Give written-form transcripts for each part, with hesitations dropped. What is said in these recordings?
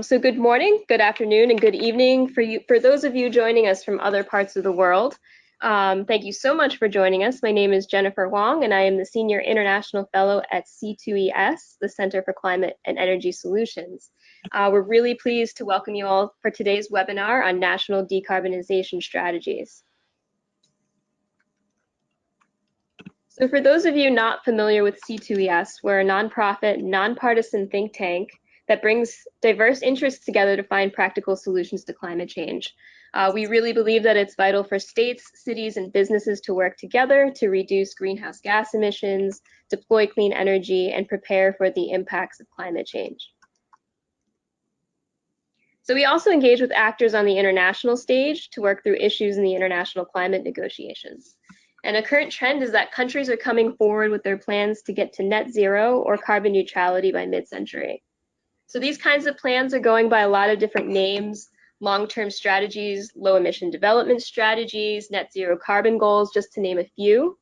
So good morning, good afternoon, and good evening for those of you joining us from other parts of the world. Thank you so much for joining us. My name is Jennifer Wong, and I am the Senior International Fellow at C2ES, the Center for Climate and Energy Solutions. We're really pleased to welcome you all for today's webinar on national decarbonization strategies. So for those of you not familiar with C2ES, we're a nonprofit, nonpartisan think tank that brings diverse interests together to find practical solutions to climate change. We really believe that it's vital for states, cities, and businesses to work together to reduce greenhouse gas emissions, deploy clean energy, and prepare for the impacts of climate change. So we also engage with actors on the international stage to work through issues in the international climate negotiations. And a current trend is that countries are coming forward with their plans to get to net zero or carbon neutrality by mid-century. So these kinds of plans are going by a lot of different names: long-term strategies, low-emission development strategies, net zero carbon goals, just to name a few.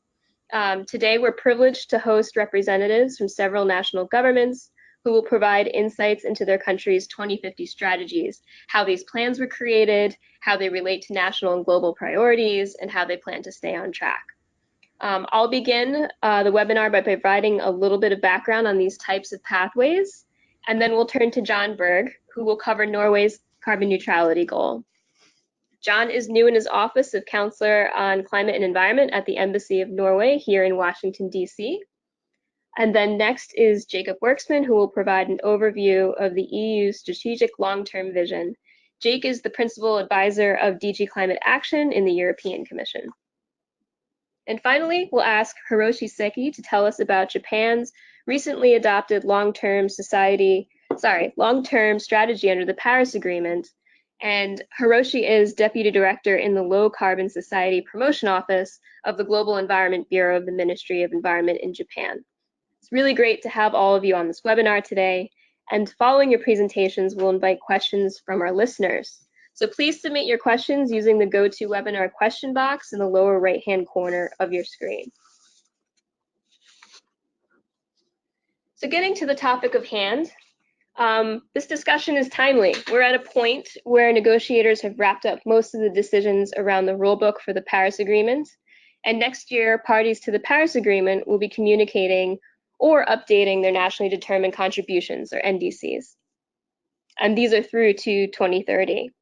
Today, we're privileged to host representatives from several national governments who will provide insights into their country's 2050 strategies, how these plans were created, how they relate to national and global priorities, and how they plan to stay on track. I'll begin the webinar by providing a little bit of background on these types of pathways, and then we'll turn to Jon Berg, who will cover Norway's carbon neutrality goal. Jon is new in his office of Counselor on Climate and Environment at the Embassy of Norway here in Washington, D.C. And then next is Jacob Werksman, who will provide an overview of the EU's strategic long-term vision. Jake is the principal advisor of DG Climate Action in the European Commission. And finally, we'll ask Hiroshi Seike to tell us about Japan's recently adopted long-term strategy under the Paris Agreement. And Hiroshi is Deputy Director in the Low Carbon Society Promotion Office of the Global Environment Bureau of the Ministry of Environment in Japan. It's really great to have all of you on this webinar today. And following your presentations, we'll invite questions from our listeners. So please submit your questions using the GoToWebinar question box in the lower right-hand corner of your screen. So getting to the topic of hand, this discussion is timely. We're at a point where negotiators have wrapped up most of the decisions around the rulebook for the Paris Agreement. And next year, parties to the Paris Agreement will be communicating or updating their nationally determined contributions, or NDCs. And these are through to 2030.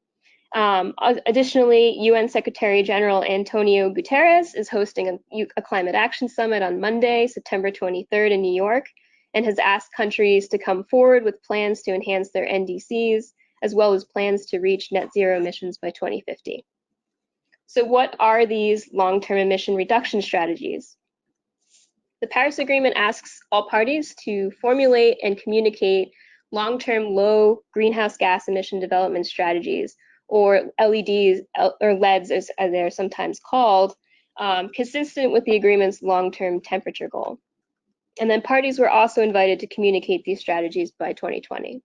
Additionally, UN Secretary General Antonio Guterres is hosting a climate action summit on Monday, September 23rd in New York, and has asked countries to come forward with plans to enhance their NDCs, as well as plans to reach net zero emissions by 2050. So what are these long-term emission reduction strategies? The Paris Agreement asks all parties to formulate and communicate long-term low greenhouse gas emission development strategies, or LEDs, or LEDs as they're sometimes called, consistent with the agreement's long-term temperature goal. And then parties were also invited to communicate these strategies by 2020.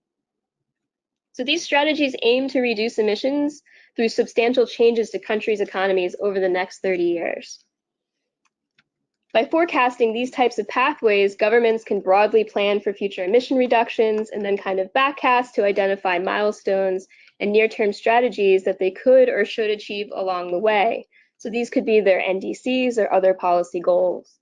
So these strategies aim to reduce emissions through substantial changes to countries' economies over the next 30 years. By forecasting these types of pathways, governments can broadly plan for future emission reductions and then kind of backcast to identify milestones and near-term strategies that they could or should achieve along the way. So these could be their NDCs or other policy goals.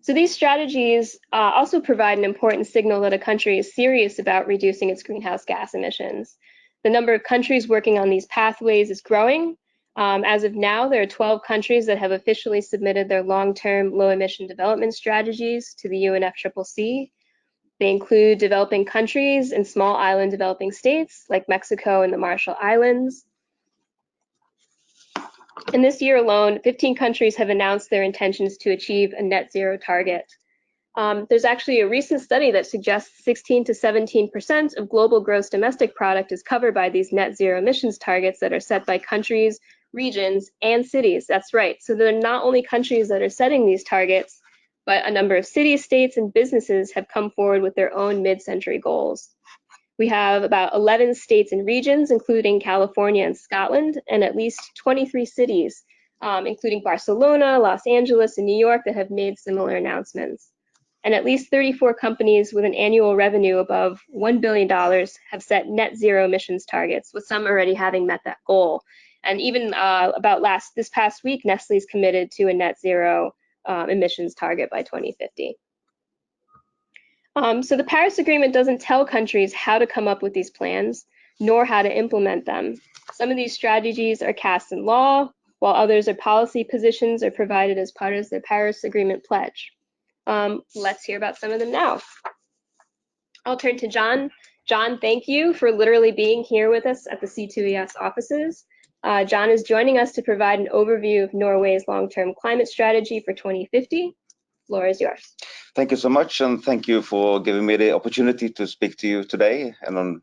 So these strategies also provide an important signal that a country is serious about reducing its greenhouse gas emissions. The number of countries working on these pathways is growing. As of now, there are 12 countries that have officially submitted their long-term low-emission development strategies to the UNFCCC. They include developing countries and small island developing states like Mexico and the Marshall Islands. In this year alone, 15 countries have announced their intentions to achieve a net zero target. There's actually a recent study that suggests 16 to 17% of global gross domestic product is covered by these net zero emissions targets that are set by countries, regions, and cities. That's right. So they're not only countries that are setting these targets, but a number of cities, states, and businesses have come forward with their own mid-century goals. We have about 11 states and regions, including California and Scotland, and at least 23 cities, including Barcelona, Los Angeles, and New York, that have made similar announcements. and at least 34 companies with an annual revenue above $1 billion have set net zero emissions targets, with some already having met that goal. And even this past week, Nestle's committed to a net zero emissions target by 2050. So the Paris Agreement doesn't tell countries how to come up with these plans, nor how to implement them. Some of these strategies are cast in law, while others are policy positions or provided as part of the Paris Agreement pledge. Let's hear about some of them now. I'll turn to Jon. Jon, thank you for literally being here with us at the C2ES offices. Jon is joining us to provide an overview of Norway's long-term climate strategy for 2050. Floor is yours. Thank you so much, and thank you for giving me the opportunity to speak to you today and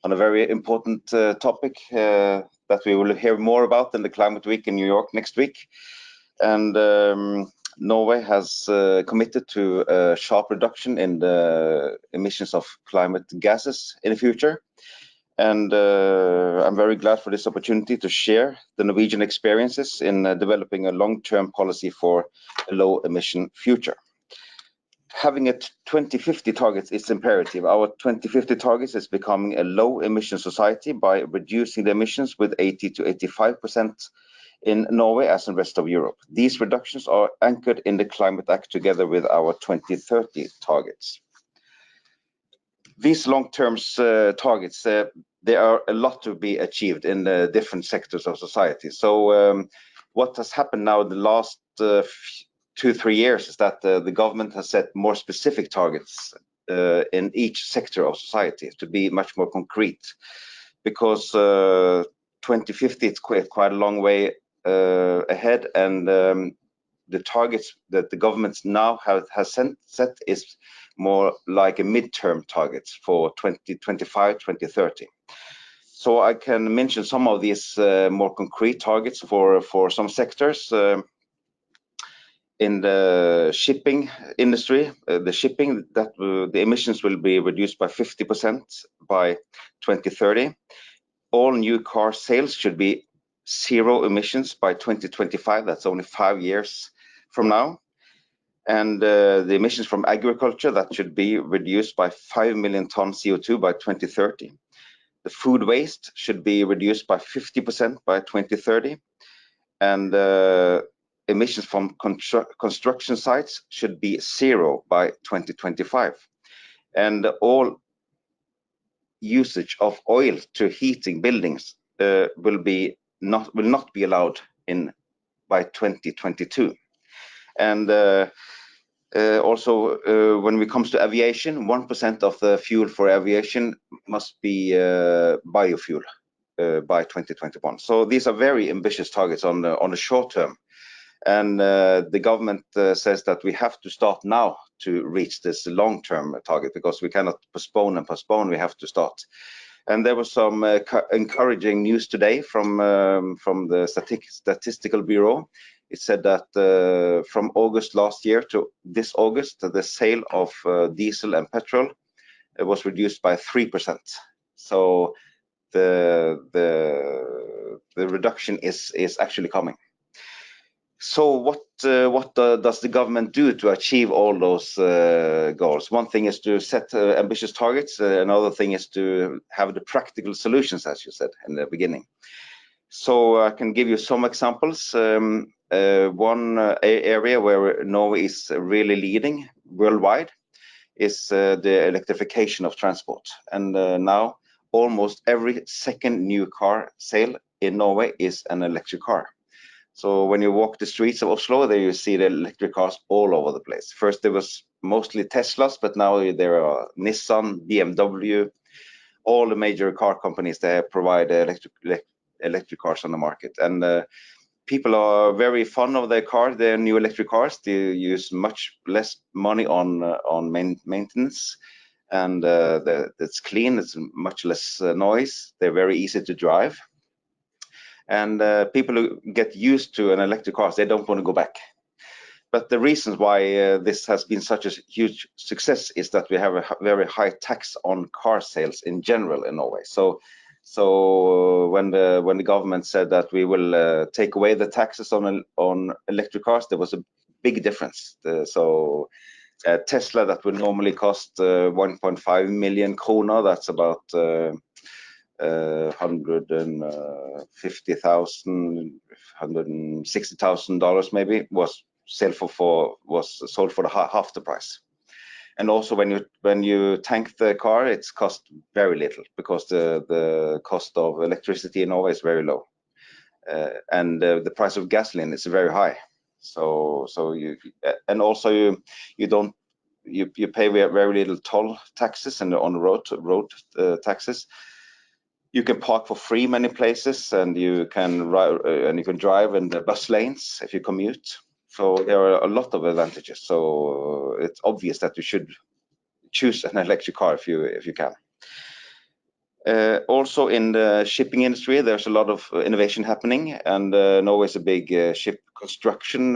on a very important topic that we will hear more about in the Climate Week in New York next week. And Norway has committed to a sharp reduction in the emissions of climate gases in the future. And I'm very glad for this opportunity to share the Norwegian experiences in developing a long-term policy for a low-emission future. Having a 2050 target is imperative. Our 2050 target is becoming a low-emission society by reducing the emissions with 80 to 85% in Norway as in the rest of Europe. These reductions are anchored in the Climate Act together with our 2030 targets. These long-term targets, there are a lot to be achieved in the different sectors of society. So what has happened now the last 2-3 years is that the government has set more specific targets in each sector of society to be much more concrete, because 2050 is quite a long way ahead, and the targets that the governments now has set is more like a midterm targets for 2025, 2030. So I can mention some of these more concrete targets for some sectors. In the shipping industry, the emissions will be reduced by 50% by 2030. All new car sales should be zero emissions by 2025. That's only 5 years from now. And the emissions from agriculture, that should be reduced by 5 million tons CO2 by 2030. The food waste should be reduced by 50% by 2030. And emissions from construction sites should be zero by 2025. And all usage of oil to heating buildings will not be allowed by 2022. And also, when it comes to aviation, 1% of the fuel for aviation must be biofuel by 2021. So these are very ambitious targets on the short term. And the government says that we have to start now to reach this long-term target, because we cannot postpone and postpone. We have to start. And there was some encouraging news today from the Statistical Bureau. It said that from August last year to this August, the sale of diesel and petrol was reduced by 3%. So the reduction is actually coming. So what does the government do to achieve all those goals? One thing is to set ambitious targets. Another thing is to have the practical solutions, as you said in the beginning. So I can give you some examples. One area where Norway is really leading worldwide is the electrification of transport. And now almost every second new car sale in Norway is an electric car. So when you walk the streets of Oslo, there you see the electric cars all over the place. First there was mostly Teslas, but now there are Nissan, BMW, all the major car companies that provide electric cars on the market. And people are very fond of their new electric cars. They use much less money on maintenance, and it's clean. It's much less noise. They're very easy to drive. And people who get used to an electric car, they don't want to go back. But the reasons why this has been such a huge success is that we have a very high tax on car sales in general in Norway. So when the government said that we will take away the taxes on electric cars, there was a big difference. So Tesla that would normally cost 1.5 million kroner, that's about $150,000, $160,000 maybe, was sold for half the price. And also when you tank the car, it's cost very little because the cost of electricity in Norway is very low, and the price of gasoline is very high. So you pay very little toll taxes and on the road taxes. You can park for free many places, and you can drive in the bus lanes if you commute. So there are a lot of advantages. So it's obvious that you should choose an electric car if you can. Also in the shipping industry, there's a lot of innovation happening, and Norway is a big ship construction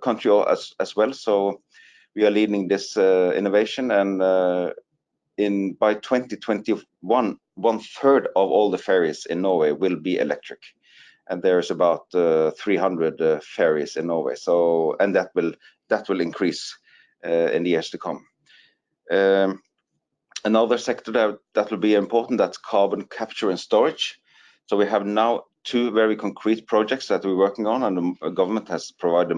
country as well. So we are leading this innovation, and by 2021, 1/3 of all the ferries in Norway will be electric, and there's about 300 ferries in Norway. So, and that will increase in the years to come. Another sector that will be important, that's carbon capture and storage. So we have now 2 very concrete projects that we're working on, and the government has provided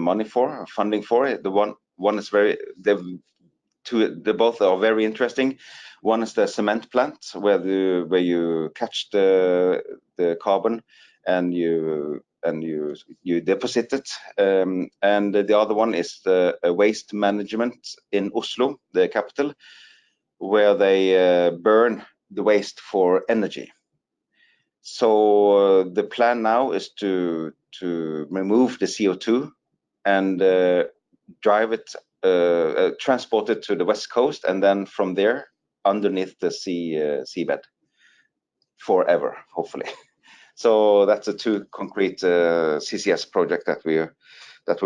funding for it. The one is they both are very interesting. One is the cement plant where you catch the carbon and you deposit it, and the other one is the waste management in Oslo, the capital, where they burn the waste for energy. So the plan now is to remove the CO2 and transport it to the west coast, and then from there underneath the seabed forever, hopefully. So that's a 2 concrete CCS project that we're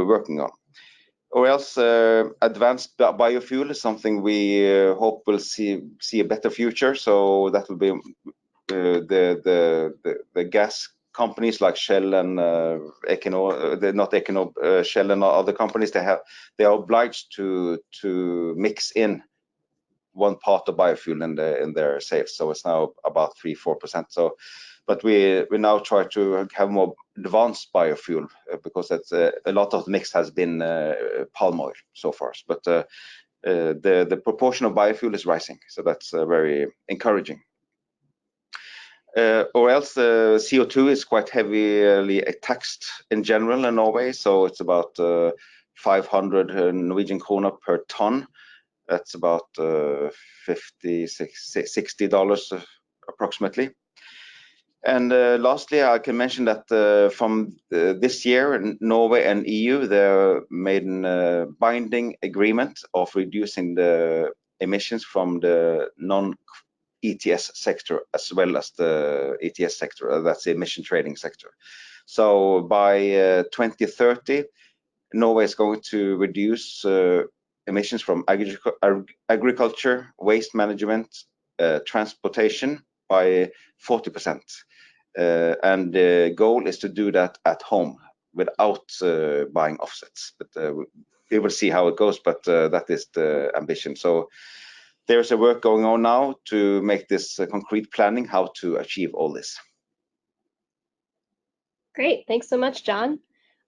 working on. Or else advanced biofuel is something we hope will see a better future. So that will be the gas companies like Shell and Equinor, Shell and other companies. They are obliged to mix in 1 part of biofuel in their sales. So it's now about 3-4%. So, but we now try to have more advanced biofuel because that's a lot of the mix has been palm oil so far. But the proportion of biofuel is rising, so that's very encouraging. Or else CO2 is quite heavily taxed in general in Norway, so it's about 500 Norwegian kroner per ton. That's about $60 approximately. And lastly, I can mention that from this year, Norway and EU, they made a binding agreement of reducing the emissions from the non-ETS sector as well as the ETS sector, that's the emission trading sector. So by 2030, Norway is going to reduce emissions from agriculture, waste management, transportation by 40%. And the goal is to do that at home without buying offsets. But we will see how it goes, but that is the ambition. So there's a work going on now to make this concrete planning how to achieve all this. Great, thanks so much, Jon.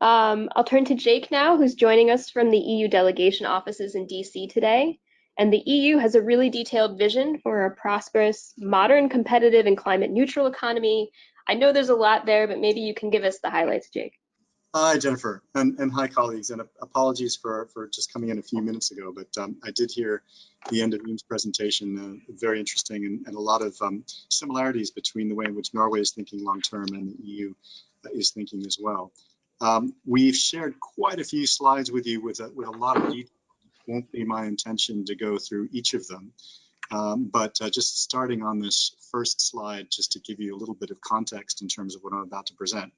I'll turn to Jake now, who's joining us from the EU delegation offices in DC today. And the EU has a really detailed vision for a prosperous, modern, competitive, and climate neutral economy. I know there's a lot there, but maybe you can give us the highlights, Jake. Hi, Jennifer, and hi, colleagues, and apologies for just coming in a few minutes ago, but I did hear the end of Jon's presentation, very interesting, and a lot of similarities between the way in which Norway is thinking long-term and the EU is thinking as well. We've shared quite a few slides with you with a lot of detail. It won't be my intention to go through each of them, but just starting on this first slide, just to give you a little bit of context in terms of what I'm about to present.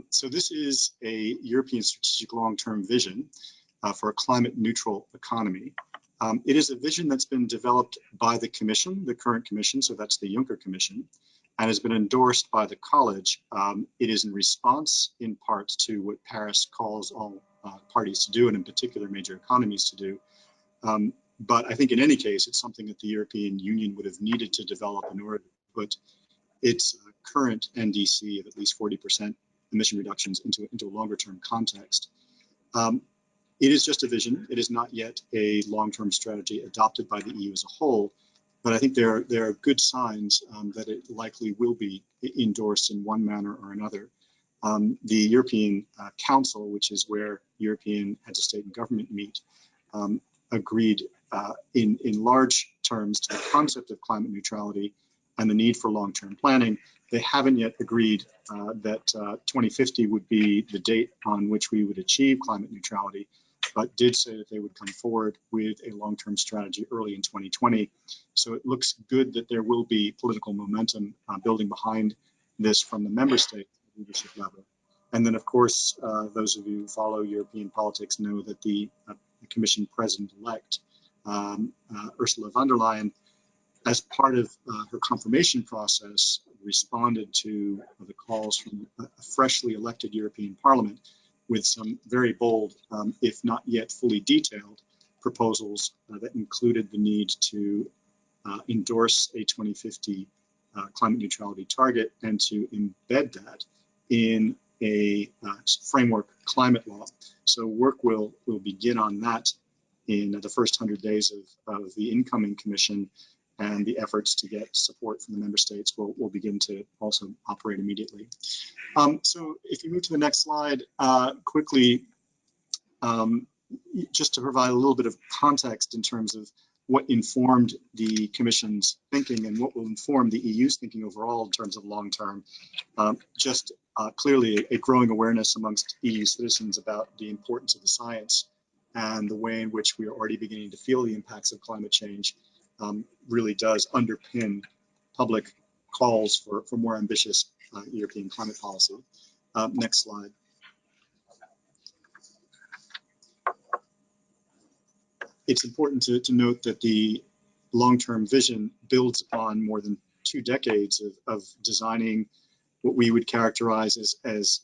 So this is a European strategic long-term vision for a climate neutral economy. It is a vision that's been developed by the Commission, the current Commission, so that's the Juncker Commission, and has been endorsed by the College. It is in response in part to what Paris calls all parties to do, and in particular major economies to do, But I think in any case, it's something that the European Union would have needed to develop in order to put its current NDC of at least 40% emission reductions into a longer term context. It is just a vision. It is not yet a long-term strategy adopted by the EU as a whole, but I think there are good signs that it likely will be endorsed in one manner or another. The European Council, which is where European heads of state and government meet, agreed in large terms to the concept of climate neutrality and the need for long-term planning. They haven't yet agreed that 2050 would be the date on which we would achieve climate neutrality, but did say that they would come forward with a long-term strategy early in 2020. So it looks good that there will be political momentum building behind this from the member state leadership level. And then, of course, those of you who follow European politics know that the Commission President-elect, Ursula von der Leyen, as part of her confirmation process, responded to the calls from a freshly elected European Parliament with some very bold, if not yet fully detailed, proposals that included the need to endorse a 2050 climate neutrality target and to embed that in a framework climate law. So work will begin on that in the first 100 days of the incoming Commission, and the efforts to get support from the member states will begin to also operate immediately. So if you move to the next slide quickly, just to provide a little bit of context in terms of what informed the Commission's thinking and what will inform the EU's thinking overall in terms of long-term, clearly a growing awareness amongst EU citizens about the importance of the science and the way in which we are already beginning to feel the impacts of climate change really does underpin public calls for more ambitious European climate policy. Next slide. It's important to note that the long-term vision builds upon more than 2 decades of designing what we would characterize as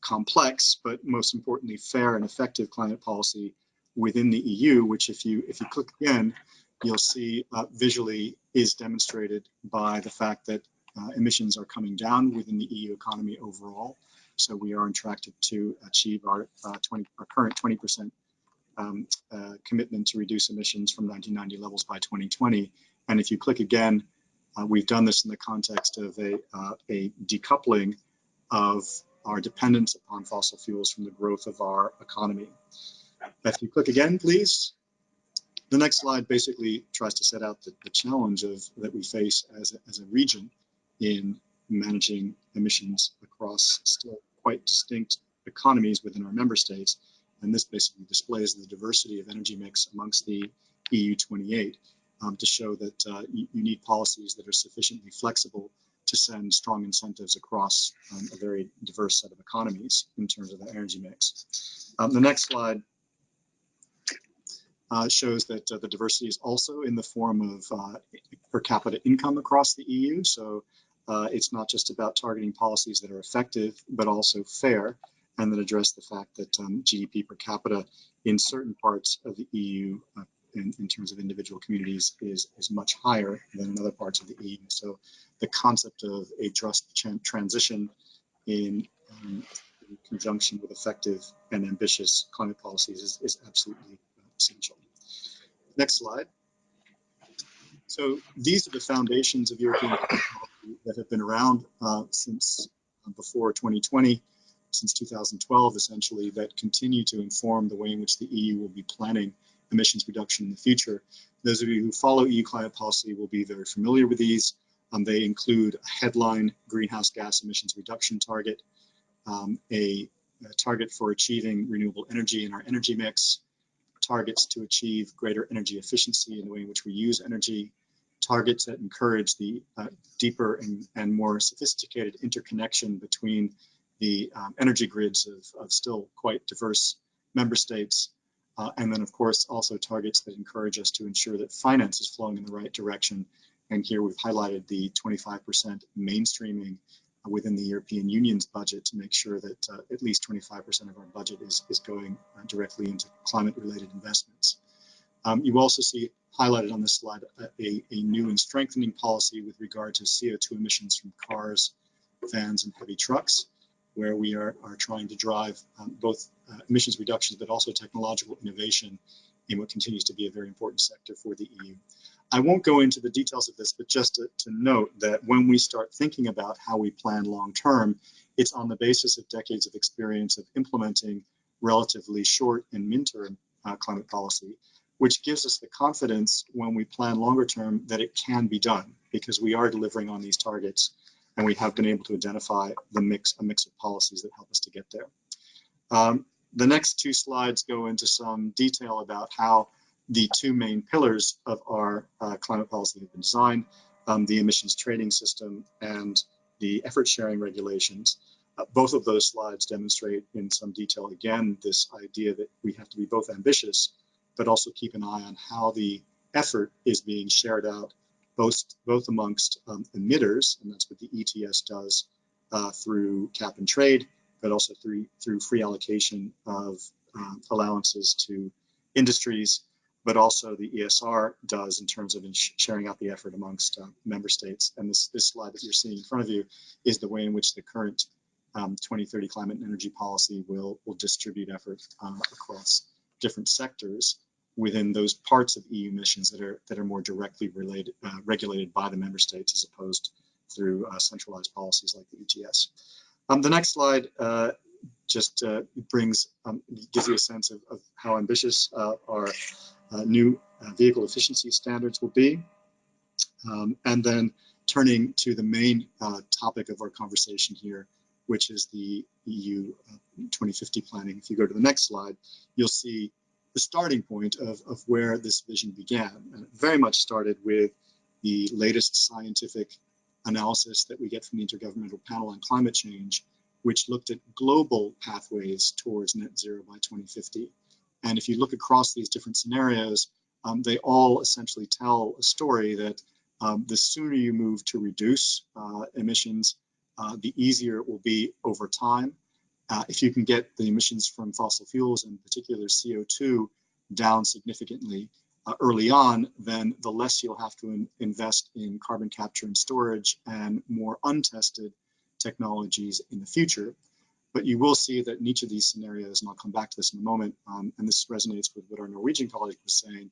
complex, but most importantly, fair and effective climate policy within the EU, which if you click again, you'll see visually is demonstrated by the fact that emissions are coming down within the EU economy overall. So we are on track to achieve our current 20% commitment to reduce emissions from 1990 levels by 2020. And if you click again, we've done this in the context of a decoupling of our dependence upon fossil fuels from the growth of our economy. If you click again, please. The next slide basically tries to set out the challenge that we face as a region in managing emissions across still quite distinct economies within our member states. And this basically displays the diversity of energy mix amongst the EU 28 to show that you need policies that are sufficiently flexible to send strong incentives across a very diverse set of economies in terms of the energy mix. The next slide shows that the diversity is also in the form of per capita income across the EU. So it's not just about targeting policies that are effective, but also fair, and that address the fact that GDP per capita in certain parts of the EU in terms of individual communities is much higher than in other parts of the EU. So the concept of a just transition in conjunction with effective and ambitious climate policies is absolutely essential. Next slide. So these are the foundations of European climate policy that have been around since before 2020, since 2012 essentially, that continue to inform the way in which the EU will be planning emissions reduction in the future. Those of you who follow EU climate policy will be very familiar with these. They include a headline greenhouse gas emissions reduction target, a target for achieving renewable energy in our energy mix, targets to achieve greater energy efficiency in the way in which we use energy, targets that encourage the deeper and more sophisticated interconnection between the energy grids of still quite diverse member states, and then of course also targets that encourage us to ensure that finance is flowing in the right direction. And here we've highlighted the 25% mainstreaming within the European Union's budget to make sure that at least 25% of our budget is going directly into climate-related investments. You also see highlighted on this slide a new and strengthening policy with regard to CO2 emissions from cars, vans, and heavy trucks, where we are trying to drive both emissions reductions, but also technological innovation in what continues to be a very important sector for the EU. I won't go into the details of this, but just to note that when we start thinking about how we plan long term, it's on the basis of decades of experience of implementing relatively short and midterm climate policy, which gives us the confidence when we plan longer term that it can be done, because we are delivering on these targets and we have been able to identify a mix of policies that help us to get there. The next two slides go into some detail about how the two main pillars of our climate policy have been designed, the emissions trading system and the effort sharing regulations. Both of those slides demonstrate in some detail, again, this idea that we have to be both ambitious, but also keep an eye on how the effort is being shared out, both amongst emitters, and that's what the ETS does through cap and trade, but also through free allocation of allowances to industries, but also the ESR does in terms of sharing out the effort amongst member states. And this slide that you're seeing in front of you is the way in which the current 2030 climate and energy policy will distribute effort across different sectors within those parts of EU emissions that are more directly regulated by the member states, as opposed through centralized policies like the ETS. The next slide just gives you a sense of how ambitious our new vehicle efficiency standards will be. And then turning to the main topic of our conversation here, which is the EU 2050 planning. If you go to the next slide, you'll see the starting point of where this vision began. And it very much started with the latest scientific analysis that we get from the Intergovernmental Panel on Climate Change, which looked at global pathways towards net zero by 2050. And if you look across these different scenarios, they all essentially tell a story that the sooner you move to reduce emissions, the easier it will be over time. If you can get the emissions from fossil fuels, in particular CO2, down significantly early on, then the less you'll have to invest in carbon capture and storage and more untested technologies in the future. But you will see that in each of these scenarios, and I'll come back to this in a moment, and this resonates with what our Norwegian colleague was saying,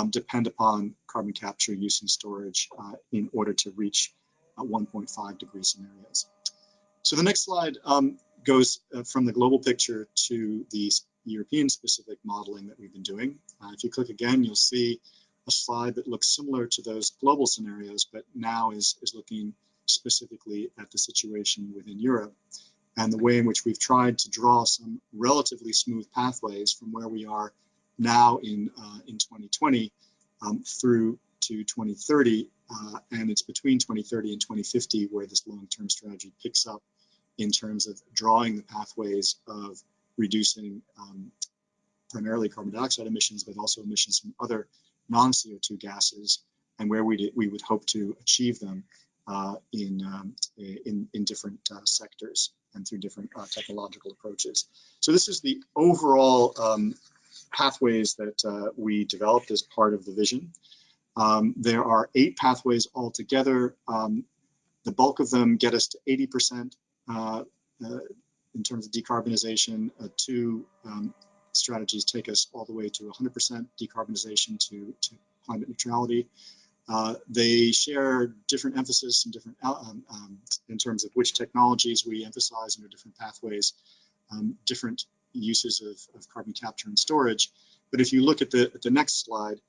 depend upon carbon capture, use and storage in order to reach 1.5 degree scenarios. So the next slide goes from the global picture to the European specific modeling that we've been doing. If you click again, you'll see a slide that looks similar to those global scenarios, but now is looking specifically at the situation within Europe and the way in which we've tried to draw some relatively smooth pathways from where we are now in 2020 through to 2030, and it's between 2030 and 2050 where this long-term strategy picks up in terms of drawing the pathways of reducing primarily carbon dioxide emissions, but also emissions from other non-CO2 gases, and where we would hope to achieve them in different sectors and through different technological approaches. So this is the overall pathways that we developed as part of the vision. There are 8 pathways altogether. The bulk of them get us to 80% in terms of decarbonization. 2 strategies take us all the way to 100% decarbonization to climate neutrality. They share different emphasis and different in terms of which technologies we emphasize in our different pathways, different uses of carbon capture and storage. But if you look at the next slide,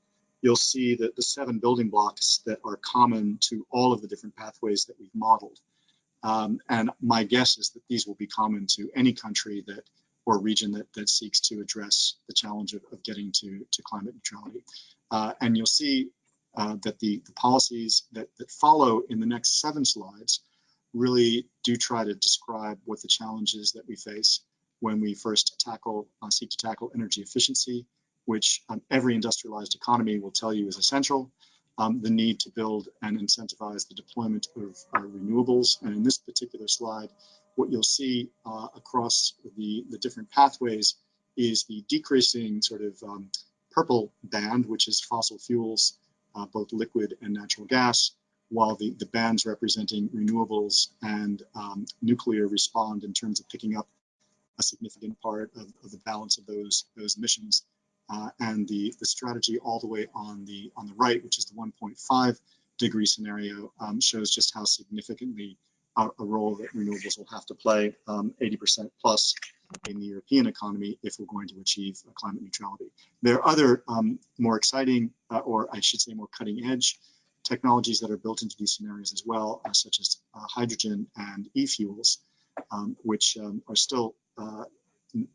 you'll see that the 7 building blocks that are common to all of the different pathways that we've modeled. And my guess is that these will be common to any country or region that seeks to address the challenge of getting to climate neutrality. And you'll see that the policies that follow in the next 7 slides really do try to describe what the challenges that we face when we first seek to tackle energy efficiency, which every industrialized economy will tell you is essential. The need to build and incentivize the deployment of renewables. And in this particular slide, what you'll see across the different pathways is the decreasing sort of purple band, which is fossil fuels, both liquid and natural gas, while the bands representing renewables and nuclear respond in terms of picking up a significant part of the balance of those emissions. And the strategy all the way on the right, which is the 1.5 degree scenario, shows just how significantly a role that renewables will have to play, 80% plus in the European economy if we're going to achieve climate neutrality. There are other more exciting, or I should say more cutting edge technologies that are built into these scenarios as well, such as hydrogen and e-fuels, which are still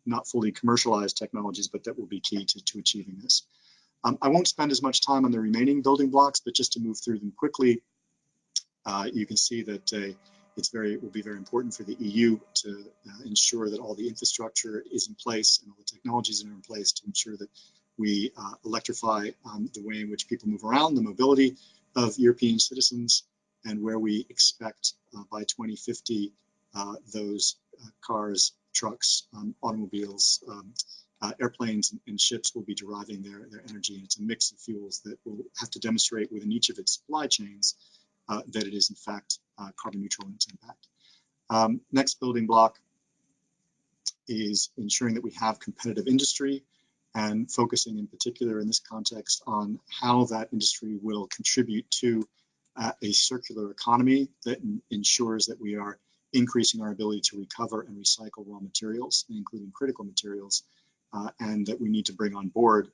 not fully commercialized technologies, but that will be key to achieving this. I won't spend as much time on the remaining building blocks, but just to move through them quickly, you can see that it will be very important for the EU to ensure that all the infrastructure is in place and all the technologies are in place to ensure that we electrify the way in which people move around, the mobility of European citizens, and where we expect by 2050 those cars, trucks, automobiles, airplanes and ships will be deriving their energy. And it's a mix of fuels that will have to demonstrate within each of its supply chains that it is in fact carbon neutral in its impact. Next building block is ensuring that we have competitive industry and focusing in particular in this context on how that industry will contribute to a circular economy that ensures that we are increasing our ability to recover and recycle raw materials, including critical materials, and that we need to bring on board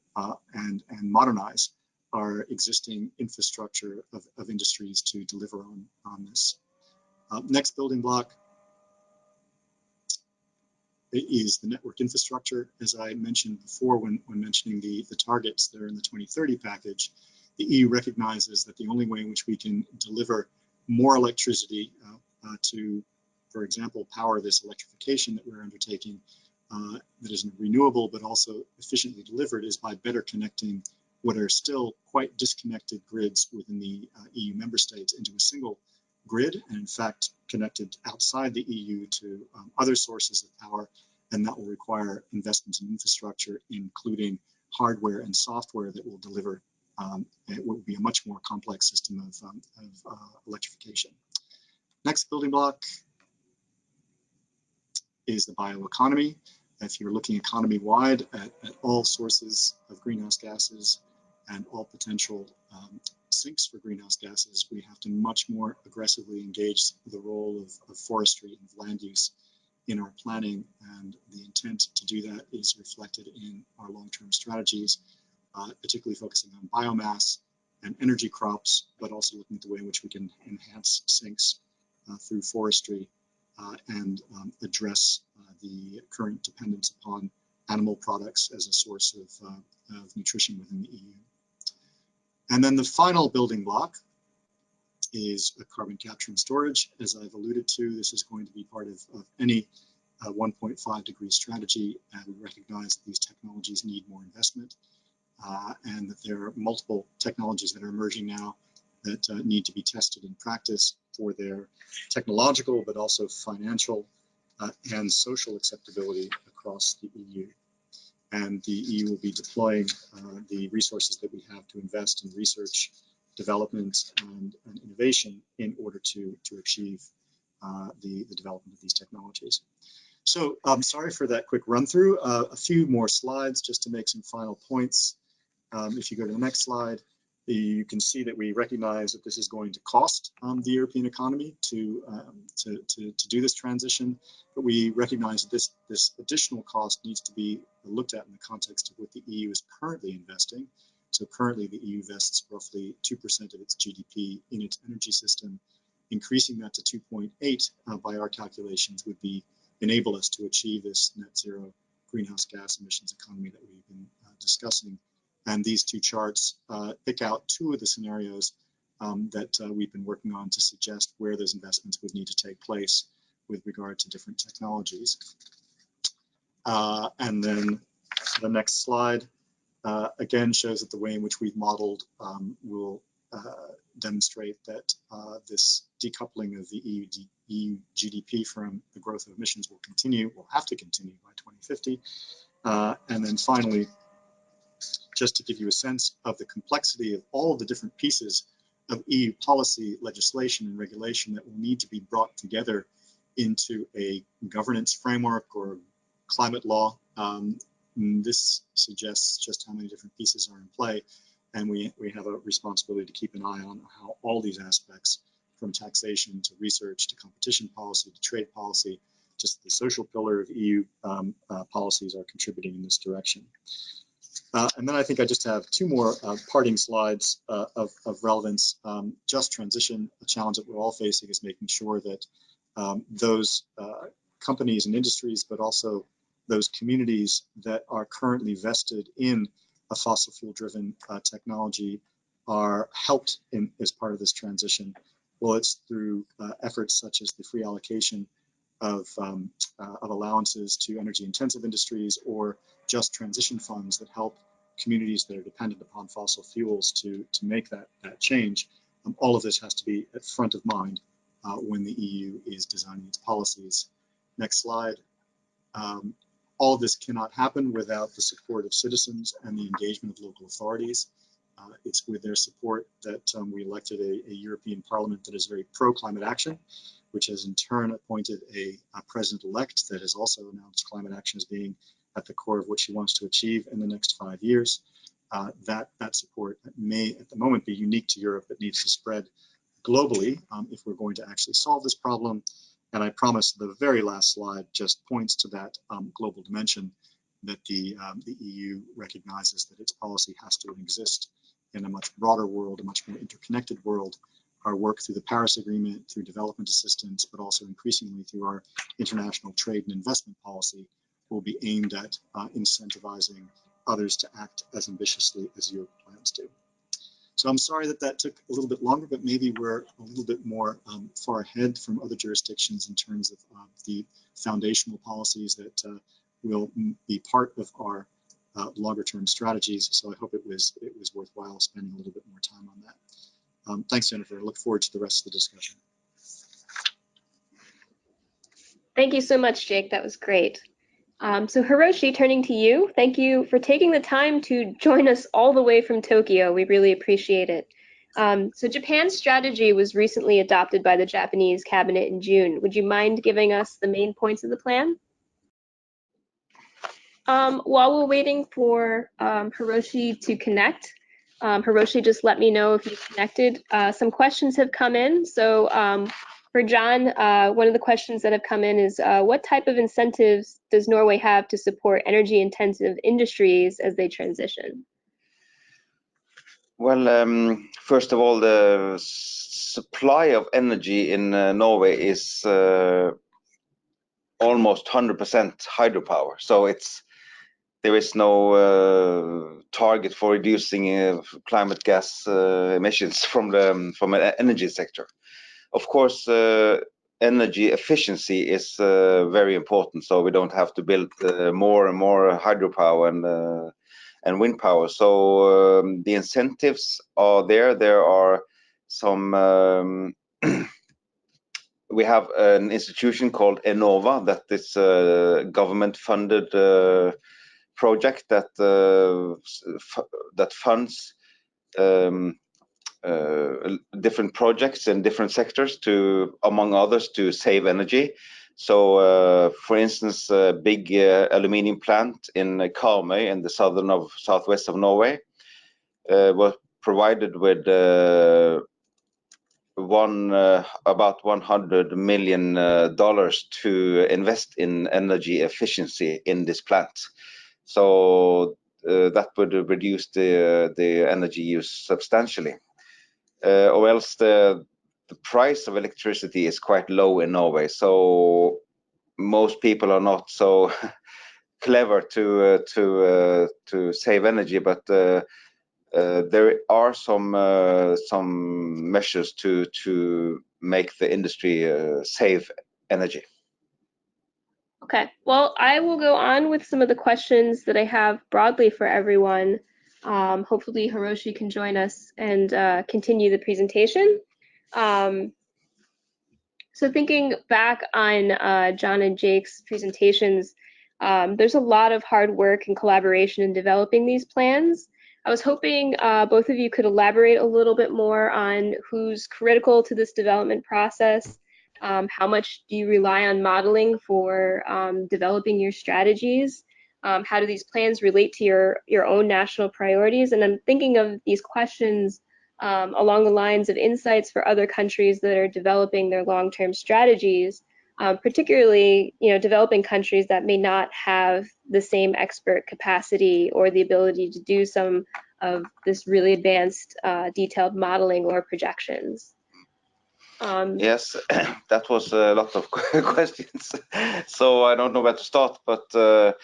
and modernize our existing infrastructure of industries to deliver on this. Next building block is the network infrastructure. As I mentioned before when mentioning the targets that are in the 2030 package, the EU recognizes that the only way in which we can deliver more electricity to, for example, power this electrification that we're undertaking that is renewable but also efficiently delivered is by better connecting what are still quite disconnected grids within the EU member states into a single grid, and in fact connected outside the EU to other sources of power, and that will require investments in infrastructure, including hardware and software that will deliver it will be a much more complex system of electrification. Next building block is the bioeconomy. If you're looking economy-wide at all sources of greenhouse gases and all potential sinks for greenhouse gases, we have to much more aggressively engage the role of forestry and land use in our planning, and the intent to do that is reflected in our long-term strategies, particularly focusing on biomass and energy crops, but also looking at the way in which we can enhance sinks through forestry and address the current dependence upon animal products as a source of nutrition within the EU. And then the final building block is carbon capture and storage. As I've alluded to, this is going to be part of any 1.5 degree strategy, and we recognize that these technologies need more investment and that there are multiple technologies that are emerging now that need to be tested in practice for their technological but also financial and social acceptability across the EU. And the EU will be deploying the resources that we have to invest in research, development, and innovation in order to achieve the development of these technologies. So I'm sorry for that quick run through. A few more slides just to make some final points. If you go to the next slide, you can see that we recognize that this is going to cost the European economy to do this transition, but we recognize that this additional cost needs to be looked at in the context of what the EU is currently investing. So currently the EU invests roughly 2% of its GDP in its energy system. Increasing that to 2.8 by our calculations would enable us to achieve this net zero greenhouse gas emissions economy that we've been discussing. And these two charts pick out two of the scenarios that we've been working on to suggest where those investments would need to take place with regard to different technologies. And then the next slide again shows that the way in which we've modeled will demonstrate that this decoupling of the EU GDP from the growth of emissions will have to continue by 2050. And then finally, just to give you a sense of the complexity of all the different pieces of EU policy, legislation, and regulation that will need to be brought together into a governance framework or climate law. This suggests just how many different pieces are in play, and we have a responsibility to keep an eye on how all these aspects, from taxation to research to competition policy to trade policy, just the social pillar of EU policies, are contributing in this direction. And then I think I just have two more parting slides of relevance. Just transition, a challenge that we're all facing is making sure that those companies and industries, but also those communities that are currently vested in a fossil fuel driven technology are helped as part of this transition. Well, it's through efforts such as the free allocation of allowances to energy intensive industries, or just transition funds that help communities that are dependent upon fossil fuels to make that change. All of this has to be at front of mind when the EU is designing its policies. Next slide. All of this cannot happen without the support of citizens and the engagement of local authorities. It's with their support that we elected a European Parliament that is very pro-climate action, which has in turn appointed a president-elect that has also announced climate action as being at the core of what she wants to achieve in the next 5 years. That support may at the moment be unique to Europe, but needs to spread globally if we're going to actually solve this problem. And I promise the very last slide just points to that global dimension, that the EU recognizes that its policy has to exist in a much broader world, a much more interconnected world. Our work through the Paris Agreement, through development assistance, but also increasingly through our international trade and investment policy will be aimed at incentivizing others to act as ambitiously as Europe plans to. So I'm sorry that that took a little bit longer, but maybe we're a little bit more far ahead from other jurisdictions in terms of the foundational policies that will be part of our longer term strategies. So I hope it was worthwhile spending a little bit more time on that. Thanks, Jennifer. I look forward to the rest of the discussion. Thank you so much, Jake. That was great. So Hiroshi, turning to you, thank you for taking the time to join us all the way from Tokyo. We really appreciate it. So Japan's strategy was recently adopted by the Japanese cabinet in June. Would you mind giving us the main points of the plan? While we're waiting for Hiroshi to connect, Hiroshi, just let me know if you've connected. Some questions have come in. So for Jon, one of the questions that have come in is, what type of incentives does Norway have to support energy-intensive industries as they transition? Well, first of all, the supply of energy in Norway is almost 100% hydropower. So there is no target for reducing climate gas emissions from an energy sector. Of course, energy efficiency is very important, so we don't have to build more and more hydropower and wind power. So the incentives are there. There are some. We have an institution called Enova that is a government-funded project that funds different projects in different sectors to, among others, to save energy. So, for instance, a big aluminium plant in Karmøy in the southwest of Norway was provided with about $100 million to invest in energy efficiency in this plant. So that would reduce the energy use substantially. Or else the price of electricity is quite low in Norway, so most people are not so clever to save energy, but there are some measures to make the industry save energy. Okay, well, I will go on with some of the questions that I have broadly for everyone. Hopefully Hiroshi can join us and continue the presentation. So thinking back on Jon and Jake's presentations, There's a lot of hard work and collaboration in developing these plans. I was hoping both of you could elaborate a little bit more on who's critical to this development process. How much do you rely on modeling for developing your strategies? How do these plans relate to your own national priorities? And I'm thinking of these questions along the lines of insights for other countries that are developing their long-term strategies, particularly, developing countries that may not have the same expert capacity or the ability to do some of this really advanced, detailed modeling or projections. Yes, that was a lot of questions. So I don't know where to start, but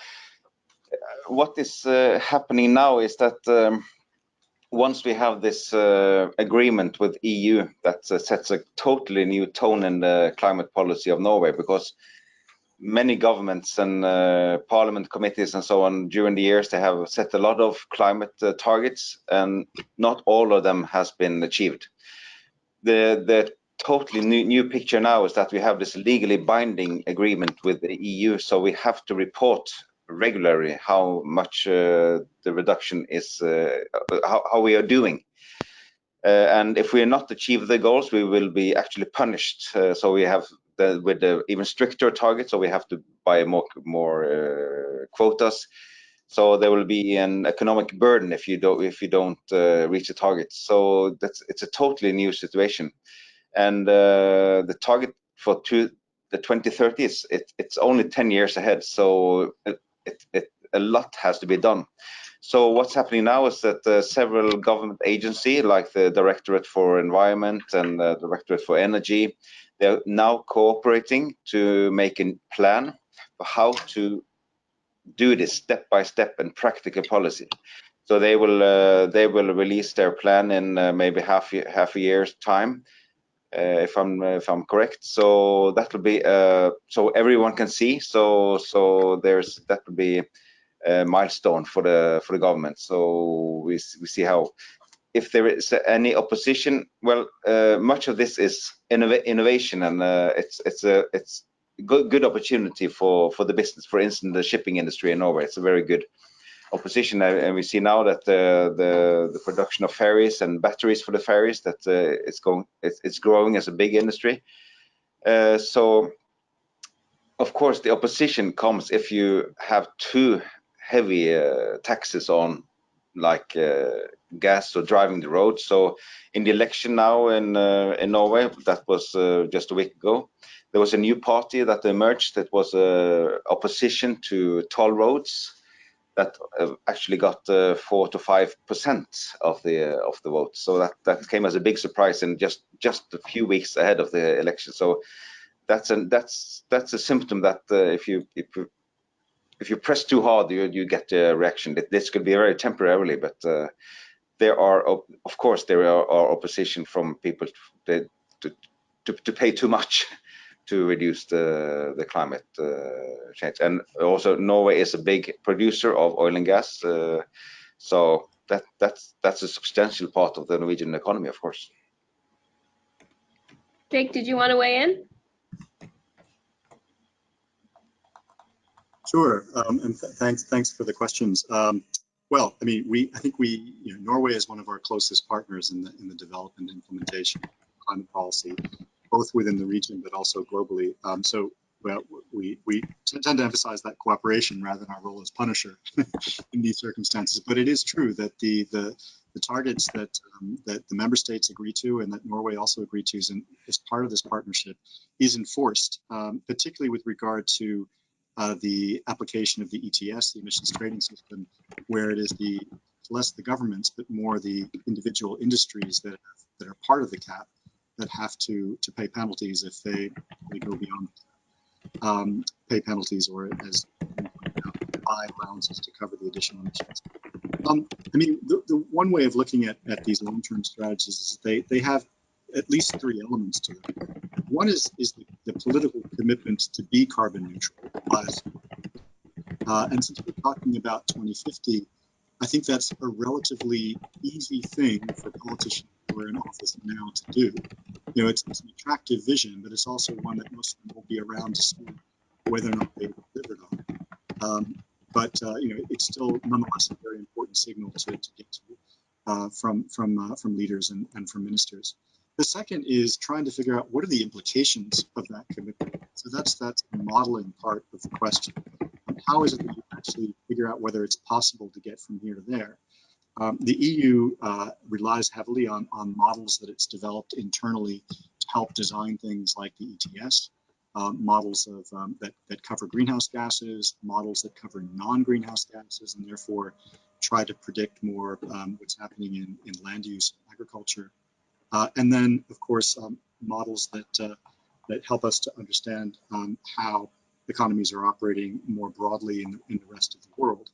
what is happening now is that once we have this agreement with EU that sets a totally new tone in the climate policy of Norway, because many governments and parliament committees and so on during the years, they have set a lot of climate targets, and not all of them has been achieved. The totally new picture now is that we have this legally binding agreement with the EU, so we have to report regularly how much the reduction is, how we are doing. And if we are not achieve the goals, we will be actually punished. So we have with the even stricter targets, so we have to buy more quotas. So there will be an economic burden if you don't reach the target. So it's a totally new situation. And the target for the 2030s, it's only 10 years ahead. So a lot has to be done. So what's happening now is that several government agencies, like the Directorate for Environment and the Directorate for Energy, they're now cooperating to make a plan for how to do this step by step and practical policy. So they will release their plan in maybe half a year's time, if I'm correct. So that will be so everyone can see. So that will be a milestone for the government. So we see how, if there is any opposition, well, much of this is innovation, and it's a good opportunity for the business. For instance, the shipping industry in Norway, it's a very good opposition, and we see now that the production of ferries and batteries for the ferries, that it's growing as a big industry. So of course the opposition comes if you have too heavy taxes on, like gas or driving the road. So in the election now in Norway, that was just a week ago, there was a new party that emerged that was opposition to toll roads, that actually got 4 to 5% of the vote. So that came as a big surprise, and just a few weeks ahead of the election. So that's a symptom that if you press too hard, you get a reaction. This could be very temporarily, but there are, of course, opposition from people to pay too much to reduce the climate change. And also Norway is a big producer of oil and gas, so that's a substantial part of the Norwegian economy, of course. Jake, did you want to weigh in? Sure, and thanks for the questions. Well, I mean, I think Norway is one of our closest partners in the development and implementation of climate policy, both within the region but also globally. So well, we tend to emphasize that cooperation rather than our role as punisher in these circumstances. But it is true that the targets that the member states agree to, and that Norway also agreed to as part of this partnership, is enforced, particularly with regard to the application of the ETS, the emissions trading system, where it is less the governments but more the individual industries that are part of the cap that have to pay penalties if they go beyond pay penalties, or as buy allowances to cover the additional emissions. I mean, the one way of looking at these long-term strategies is they have at least 3 elements to them. One is the political commitment to be carbon neutral. And since we're talking about 2050, I think that's a relatively easy thing for politicians who are in office now to do. You know, it's an attractive vision, but it's also one that most of them will be around to see whether or not they delivered on. But it's still nonetheless a very important signal to get to from leaders and from ministers. The second is trying to figure out what are the implications of that commitment. So that's the modeling part of the question. How is it that you actually figure out whether it's possible to get from here to there? The EU relies heavily on models that it's developed internally to help design things like the ETS, models of that cover greenhouse gases, models that cover non-greenhouse gases, and therefore try to predict more what's happening in land use and agriculture. And then, of course, models that help us to understand how economies are operating more broadly in the rest of the world.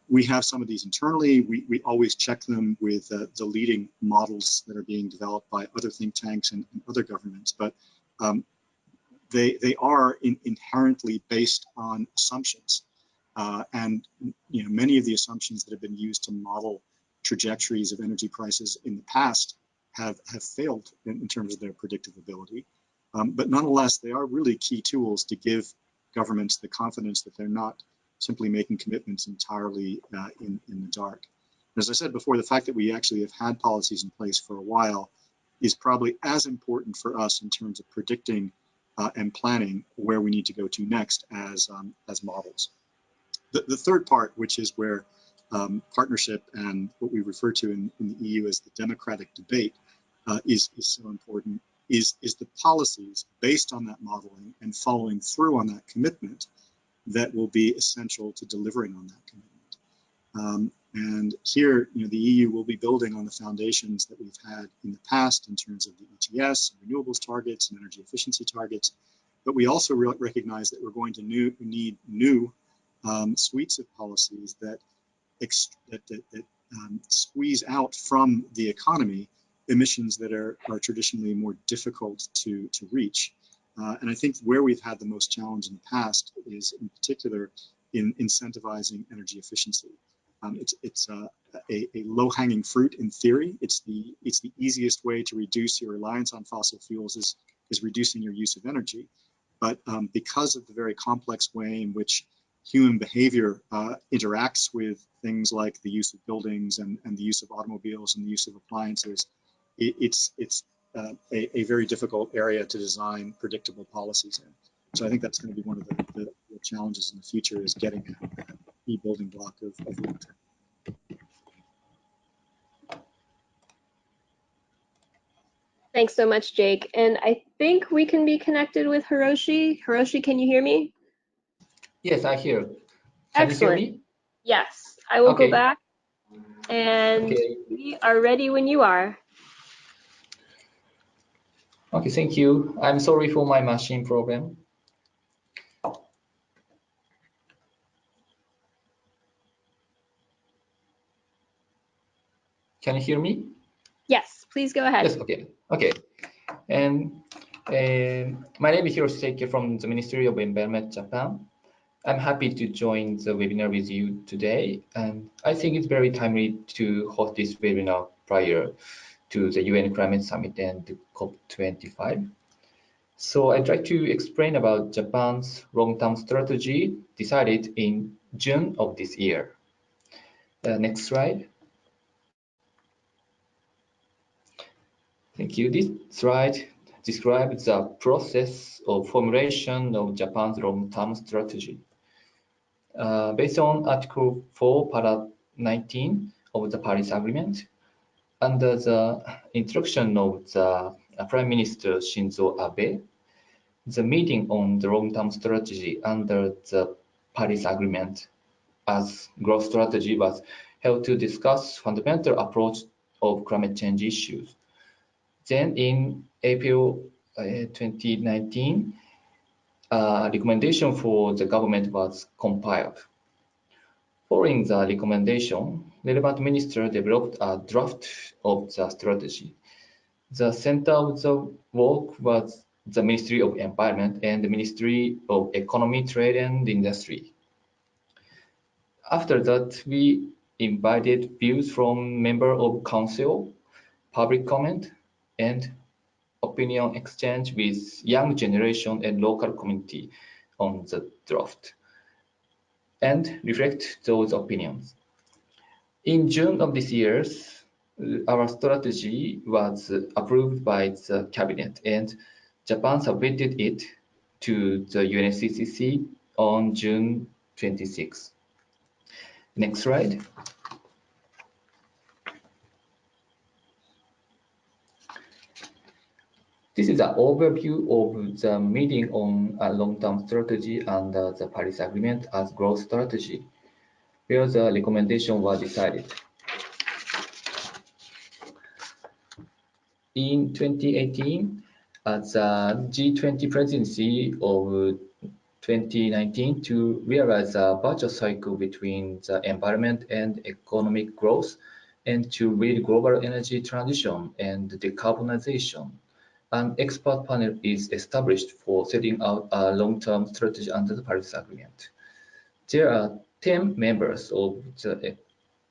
We have some of these internally. We always check them with the leading models that are being developed by other think tanks and other governments, but they are inherently based on assumptions. And many of the assumptions that have been used to model trajectories of energy prices in the past have failed in terms of their predictability. But nonetheless, they are really key tools to give governments the confidence that they're not simply making commitments entirely in the dark. As I said before, the fact that we actually have had policies in place for a while is probably as important for us in terms of predicting and planning where we need to go to next as models. The third part, which is where partnership and what we refer to in the EU as the democratic debate is so important, is the policies based on that modeling and following through on that commitment that will be essential to delivering on that commitment. And here, the EU will be building on the foundations that we've had in the past in terms of the ETS, and renewables targets, and energy efficiency targets. But we also recognize that we're going to need new suites of policies that squeeze out from the economy emissions that are traditionally more difficult to reach. And I think where we've had the most challenge in the past is in particular in incentivizing energy efficiency. It's a low-hanging fruit in theory. It's the easiest way to reduce your reliance on fossil fuels is reducing your use of energy. But because of the very complex way in which human behavior interacts with things like the use of buildings and the use of automobiles and the use of appliances, it's a very difficult area to design predictable policies in. So I think that's going to be one of the challenges in the future, is getting that key building block of long-term. Thanks so much, Jake. And I think we can be connected with Hiroshi. Hiroshi, can you hear me? Yes, I hear. Excellent. You hear me? Yes, I will Okay. go back. And we are ready when you are. Okay, thank you. I'm sorry for my machine problem. Can you hear me? Yes, please go ahead. Yes, okay. And my name is Hiroshi Seike from the Ministry of Environment, Japan. I'm happy to join the webinar with you today. And I think it's very timely to host this webinar prior to the UN Climate Summit and COP25. So I'd like to explain about Japan's long-term strategy decided in June of this year. Next slide. Thank you. This slide describes the process of formulation of Japan's long-term strategy. Based on Article 4, Para 19 of the Paris Agreement, under the instruction of the Prime Minister Shinzo Abe, the meeting on the long-term strategy under the Paris Agreement as growth strategy was held to discuss fundamental approach of climate change issues. Then in April 2019, a recommendation for the government was compiled. Following the recommendation, relevant minister developed a draft of the strategy. The center of the work was the Ministry of Environment and the Ministry of Economy, Trade and Industry. After that, we invited views from members of council, public comment, and opinion exchange with young generation and local community on the draft. and reflect those opinions. In June of this year, our strategy was approved by the cabinet, and Japan submitted it to the UNFCCC on June 26. Next slide. This is an overview of the meeting on a long-term strategy under the Paris Agreement as growth strategy, where the recommendation was decided. In 2018, the G20 presidency of 2019 to realize a virtuous cycle between the environment and economic growth and to lead global energy transition and decarbonization. An expert panel is established for setting out a long-term strategy under the Paris Agreement. There are 10 members of the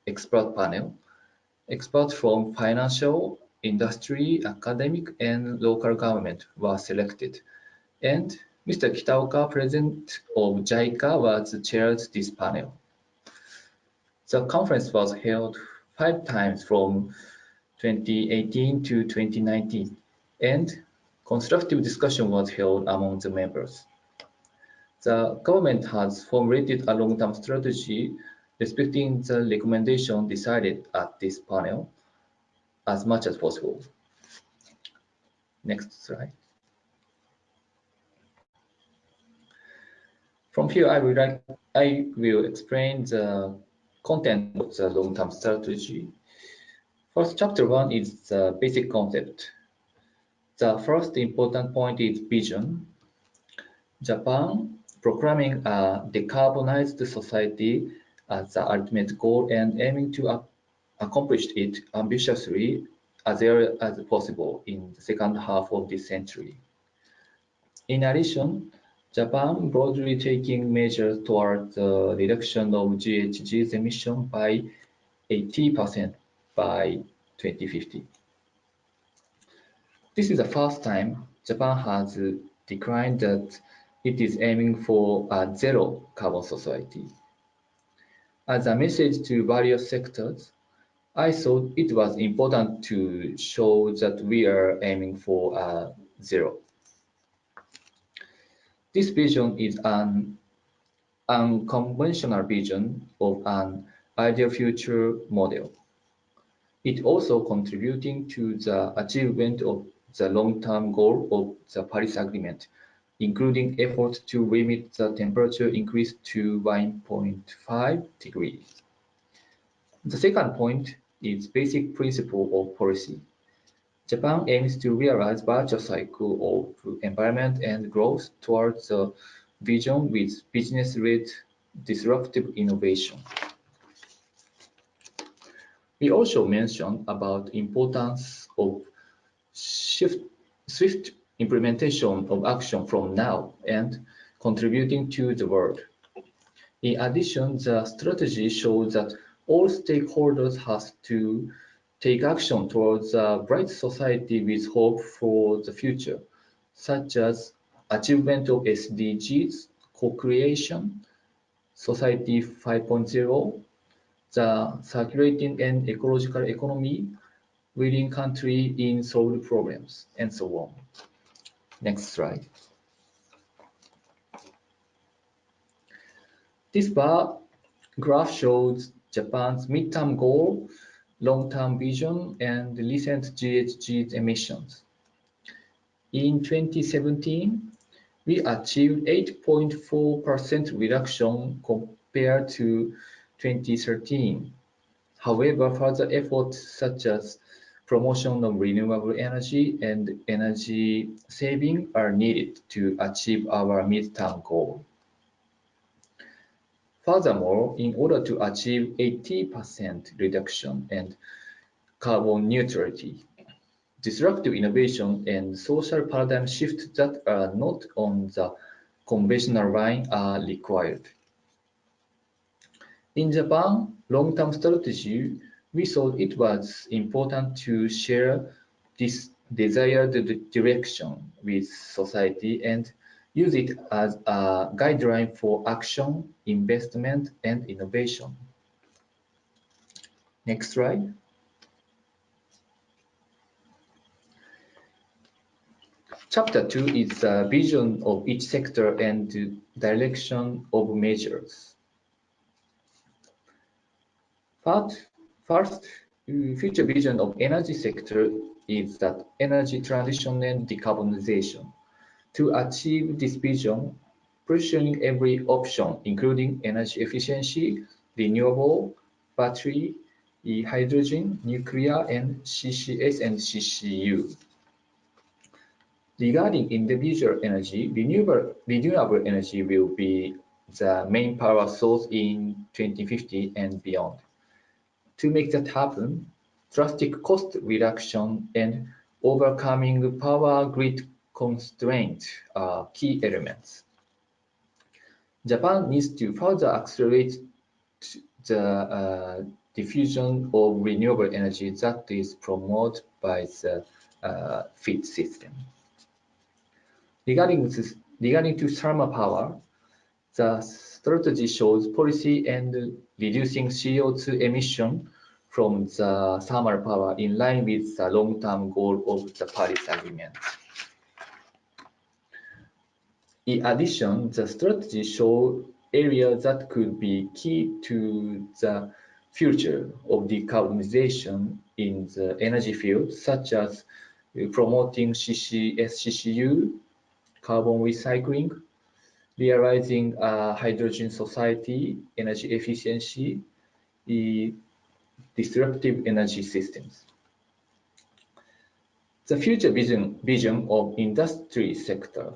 expert panel. Experts from financial, industry, academic, and local government were selected. And Mr. Kitaoka, president of JICA, was chaired this panel. The conference was held 5 times from 2018 to 2019, and constructive discussion was held among the members. The government has formulated a long-term strategy respecting the recommendation decided at this panel as much as possible. Next slide. From here, I will explain the content of the long-term strategy. First, chapter 1 is the basic concept. The first important point is vision. Japan proclaiming a decarbonized society as the ultimate goal and aiming to accomplish it ambitiously as early as possible in the second half of this century. In addition, Japan broadly taking measures toward the reduction of GHGs emission by 80% by 2050. This is the first time Japan has declared that it is aiming for a zero carbon society. As a message to various sectors, I thought it was important to show that we are aiming for a zero. This vision is an unconventional vision of an ideal future model. It also contributing to the achievement of the long-term goal of the Paris Agreement, including efforts to limit the temperature increase to 1.5 degrees. The second point is basic principle of policy. Japan aims to realize virtuous cycle of environment and growth towards the vision with business-led disruptive innovation. We also mentioned about importance of swift implementation of action from now and contributing to the world. In addition, the strategy shows that all stakeholders have to take action towards a bright society with hope for the future, such as achievement of SDGs, co-creation, Society 5.0, the circulating and ecological economy, leading country in solving problems, and so on. Next slide. This bar graph shows Japan's midterm goal, long-term vision, and recent GHG emissions. In 2017, we achieved 8.4% reduction compared to 2013. However, further efforts such as promotion of renewable energy and energy saving are needed to achieve our midterm goal. Furthermore, in order to achieve 80% reduction and carbon neutrality, disruptive innovation and social paradigm shifts that are not on the conventional line are required. In Japan, long-term strategy, we thought it was important to share this desired direction with society and use it as a guideline for action, investment, and innovation. Next slide. Chapter 2 is a vision of each sector and direction of measures. First, future vision of energy sector is that energy transition and decarbonization. To achieve this vision, pursuing every option, including energy efficiency, renewable, battery, hydrogen, nuclear, and CCS and CCU. Regarding individual energy, renewable energy will be the main power source in 2050 and beyond. To make that happen, drastic cost reduction and overcoming power grid constraints are key elements. Japan needs to further accelerate the diffusion of renewable energy that is promoted by the FIT system. Regarding to thermal power, the strategy shows policy and reducing CO2 emission from the thermal power in line with the long-term goal of the Paris Agreement. In addition, the strategy shows areas that could be key to the future of decarbonization in the energy field, such as promoting CCS, CCU, carbon recycling, realizing a hydrogen society, energy efficiency, disruptive energy systems. The future vision of industry sector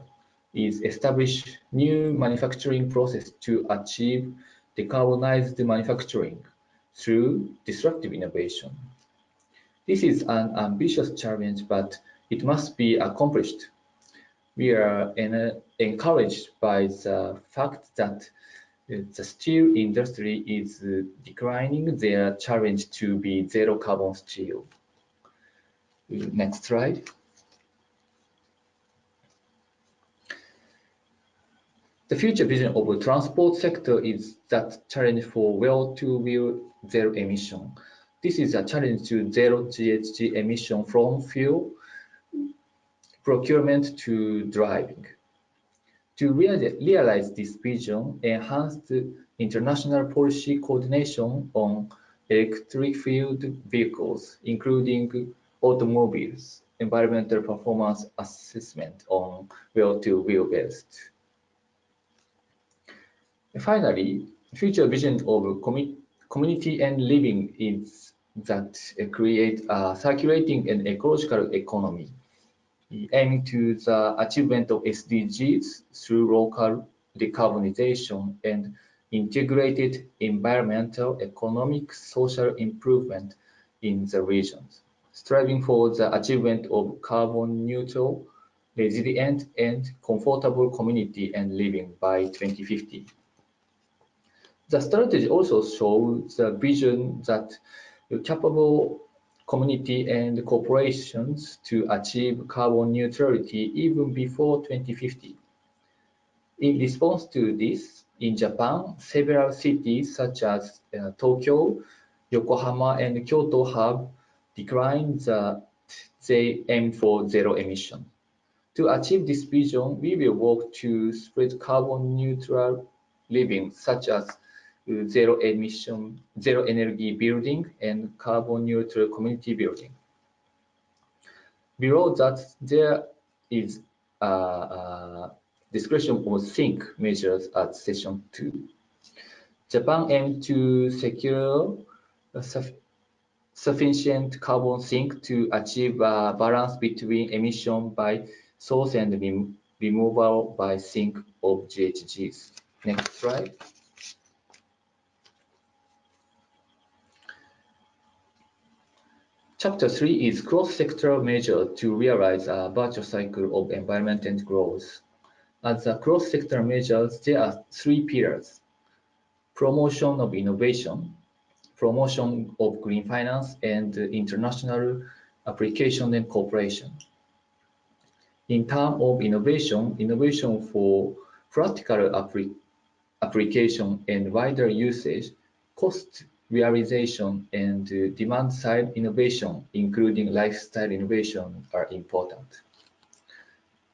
is establish new manufacturing process to achieve decarbonized manufacturing through disruptive innovation. This is an ambitious challenge, but it must be accomplished. We are encouraged by the fact that the steel industry is declining their challenge to be zero carbon steel. Next slide. The future vision of the transport sector is that challenge for well-to-wheel zero emission. This is a challenge to zero GHG emission from fuel procurement to driving. To realize this vision, enhanced international policy coordination on electrified vehicles, including automobiles, environmental performance assessment on well-to-wheel based. Finally, future vision of community and living is that create a circulating and ecological economy, aiming to the achievement of SDGs through local decarbonization and integrated environmental, economic, social improvement in the regions, striving for the achievement of carbon neutral, resilient, and comfortable community and living by 2050. The strategy also shows the vision that capable community and corporations to achieve carbon neutrality even before 2050. In response to this, in Japan, several cities such as Tokyo, Yokohama, and Kyoto have declared that they aim for zero emission. To achieve this vision, we will work to spread carbon neutral living, such as zero emission, zero energy building, and carbon neutral community building. Below that, there is a description of sink measures at session 2. Japan aims to secure sufficient carbon sink to achieve a balance between emission by source and removal by sink of GHGs. Next slide. Chapter 3 is cross-sectoral measure to realize a virtuous cycle of environment and growth. As a cross-sectoral measures, there are 3 pillars: promotion of innovation, promotion of green finance, and international application and cooperation. In terms of innovation, innovation for practical application and wider usage, cost realization, and demand-side innovation, including lifestyle innovation, are important.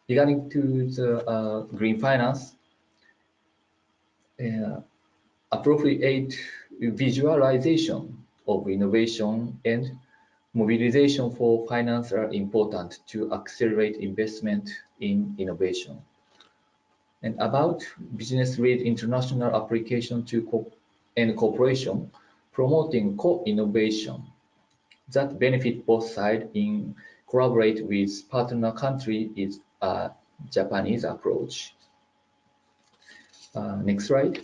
Regarding to the green finance, appropriate visualization of innovation and mobilization for finance are important to accelerate investment in innovation. And about business-led international application and cooperation, promoting co-innovation that benefit both sides in collaborate with partner country is a Japanese approach. Next slide.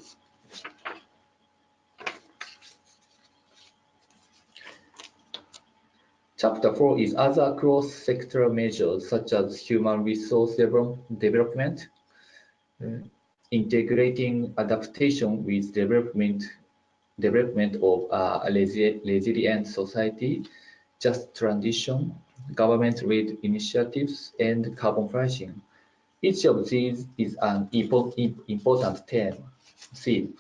Chapter 4 is other cross-sector measures such as human resource development, integrating adaptation with development of a resilient society, just transition, government-led initiatives, and carbon pricing. Each of these is an important theme,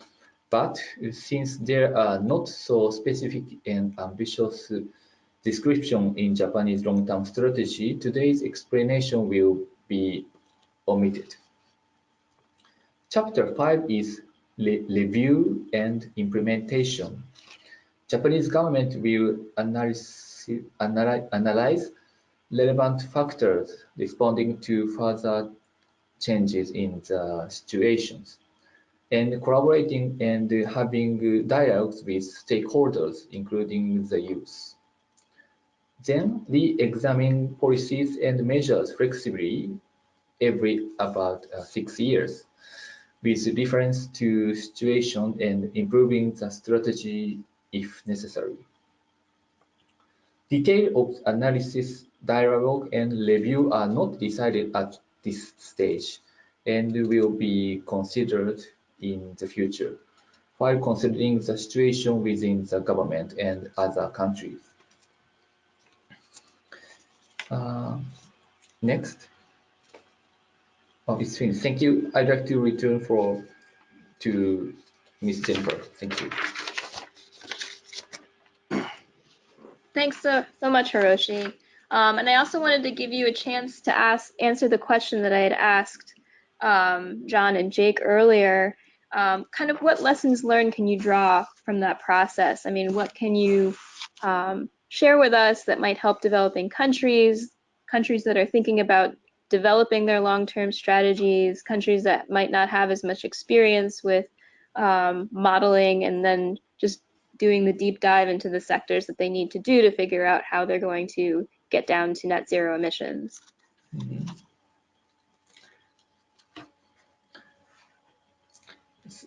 but since there are not so specific and ambitious description in Japanese long-term strategy, today's explanation will be omitted. Chapter 5 is review and implementation. Japanese government will analyze relevant factors responding to further changes in the situations, and collaborating and having dialogues with stakeholders, including the youth. Then re-examine policies and measures flexibly every about 6 years, with reference to situation and improving the strategy if necessary. Detail of analysis, dialogue, and review are not decided at this stage and will be considered in the future, while considering the situation within the government and other countries. Next. Oh, it's finished. Thank you. I'd like to return to Ms. Jennifer. Thank you. Thanks so much, Hiroshi. And I also wanted to give you a chance to answer the question that I had asked John and Jake earlier. Kind of what lessons learned can you draw from that process? I mean, what can you share with us that might help developing countries that are thinking about developing their long-term strategies, countries that might not have as much experience with modeling and then just doing the deep dive into the sectors that they need to do to figure out how they're going to get down to net zero emissions. Mm-hmm.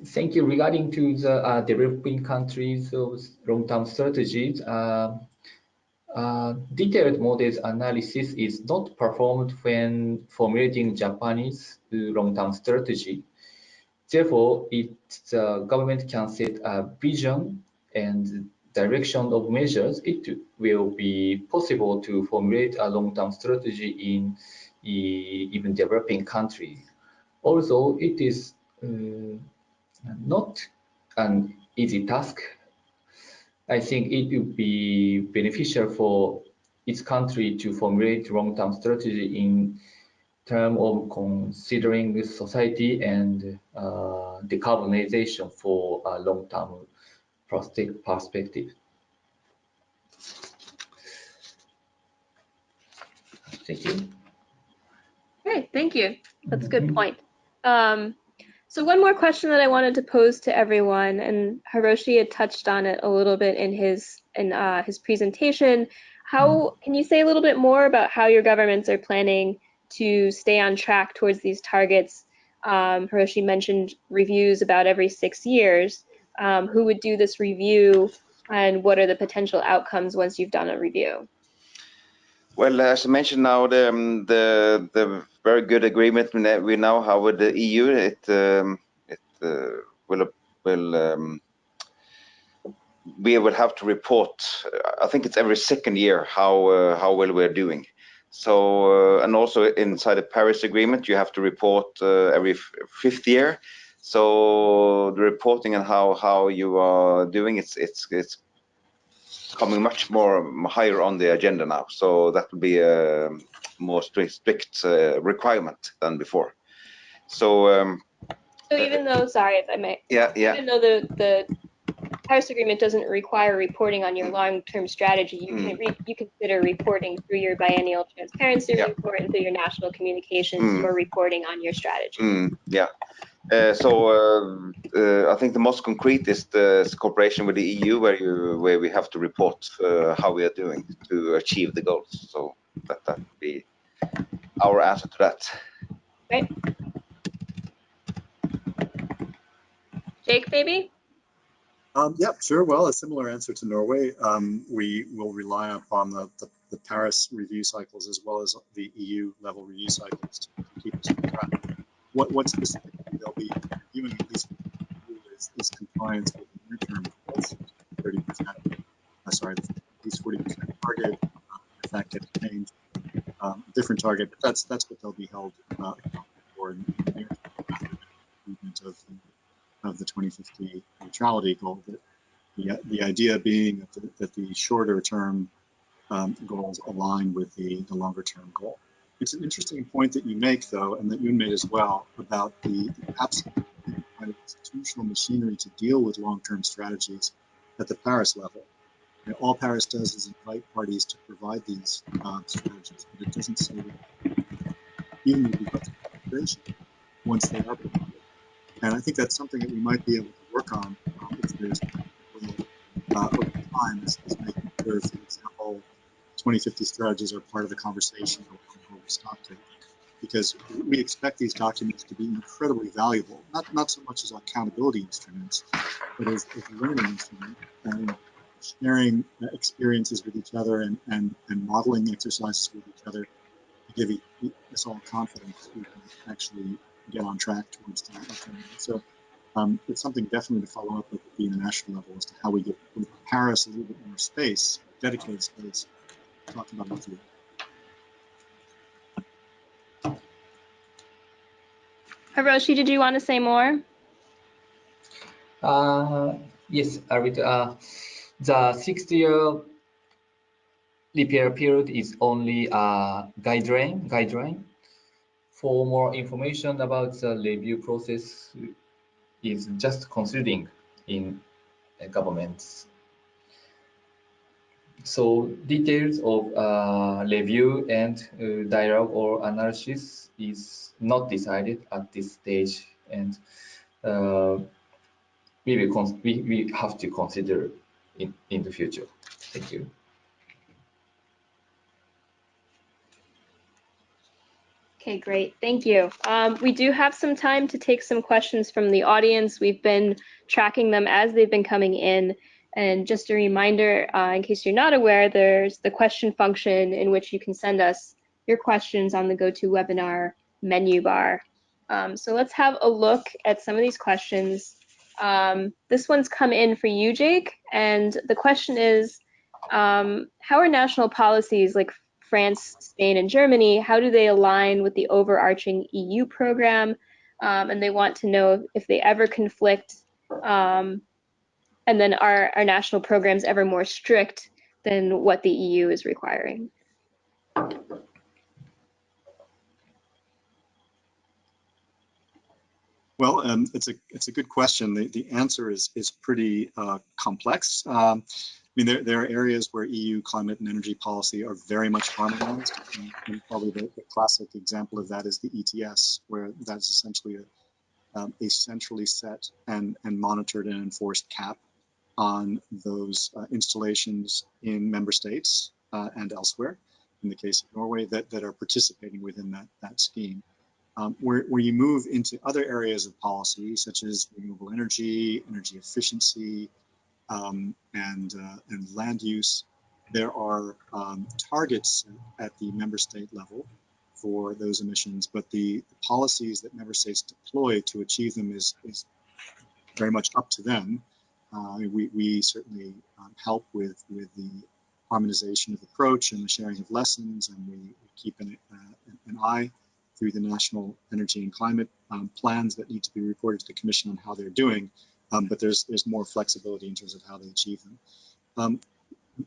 Thank you. Regarding to the developing countries' long-term strategies, detailed models analysis is not performed when formulating Japanese long-term strategy. Therefore, the government can set a vision and direction of measures. It will be possible to formulate a long-term strategy in even developing countries. Although it is not an easy task, I think it would be beneficial for each country to formulate long-term strategy in terms of considering society and decarbonization for a long-term perspective. Thank you. Great, thank you. That's a good point. So one more question that I wanted to pose to everyone, and Hiroshi had touched on it a little bit in his presentation. How can you say a little bit more about how your governments are planning to stay on track towards these targets? Hiroshi mentioned reviews about every 6 years. Who would do this review, and what are the potential outcomes once you've done a review? Well, as I mentioned now, the very good agreement we now have with the EU, we will have to report. I think it's every second year how well we're doing. So and also inside the Paris Agreement, you have to report every fifth year. So the reporting and how you are doing, it's coming much more higher on the agenda now. So that will be a more strict requirement than before. So So even though, sorry if I may, yeah. even though the Paris Agreement doesn't require reporting on your long-term strategy, you can you consider reporting through your biennial transparency report and through your national communications, your reporting on your strategy. Yeah. I think the most concrete is the cooperation with the EU, where we have to report how we are doing to achieve the goals. So that would be our answer to that. Right. Jake, maybe? Yeah, sure. Well, a similar answer to Norway. We will rely upon the Paris review cycles as well as the EU level review cycles to keep us on track. What specifically they'll be reviewing, at least is compliance with near-term goals, 30%. At least 40% target. If that gets changed, different target. But that's what they'll be held accountable for in the near term after the achievement of the 2050 neutrality goal. The idea being that the shorter term goals align with the longer term goal. It's an interesting point that you make, though, and that you made as well, about the absence of institutional machinery to deal with long-term strategies at the Paris level. You know, all Paris does is invite parties to provide these strategies, but it doesn't say that even with regards to cooperation, once they are provided. And I think that's something that we might be able to work on if there's over time, is making sure, for example, 2050 strategies are part of the conversation around global stocktake, because we expect these documents to be incredibly valuable, not so much as accountability instruments, but as learning instruments and sharing experiences with each other and modeling exercises with each other to give us all confidence we can actually get on track towards the ultimate. So it's something definitely to follow up with at the international level as to how we get Paris a little bit more space, dedicated space, to talk about it here. Hiroshi, did you want to say more? Yes, I read. The 6-year repair period is only a guideline. For more information about the review process, is just considering in governments. So details of review and dialogue or analysis is not decided at this stage, and we have to consider in the future. Thank you. Okay, great. Thank you. We do have some time to take some questions from the audience. We've been tracking them as they've been coming in. And just a reminder, in case you're not aware, there's the question function in which you can send us your questions on the GoToWebinar menu bar. So let's have a look at some of these questions. This one's come in for you, Jake. And the question is, how are national policies like France, Spain, and Germany, how do they align with the overarching EU program? And they want to know if they ever conflict, and then are national programs ever more strict than what the EU is requiring? Well, it's a good question. The answer is pretty complex. I mean, there are areas where EU climate and energy policy are very much harmonized. And probably the classic example of that is the ETS, where that's essentially a centrally set and monitored and enforced cap on those installations in member states and elsewhere, in the case of Norway, that are participating within that scheme. Where you move into other areas of policy, such as renewable energy, energy efficiency, and land use, there are targets at the member state level for those emissions, but the policies that member states deploy to achieve them is very much up to them. We certainly help with the harmonization of approach and the sharing of lessons, and we keep an eye through the national energy and climate plans that need to be reported to the Commission on how they're doing, but there's more flexibility in terms of how they achieve them.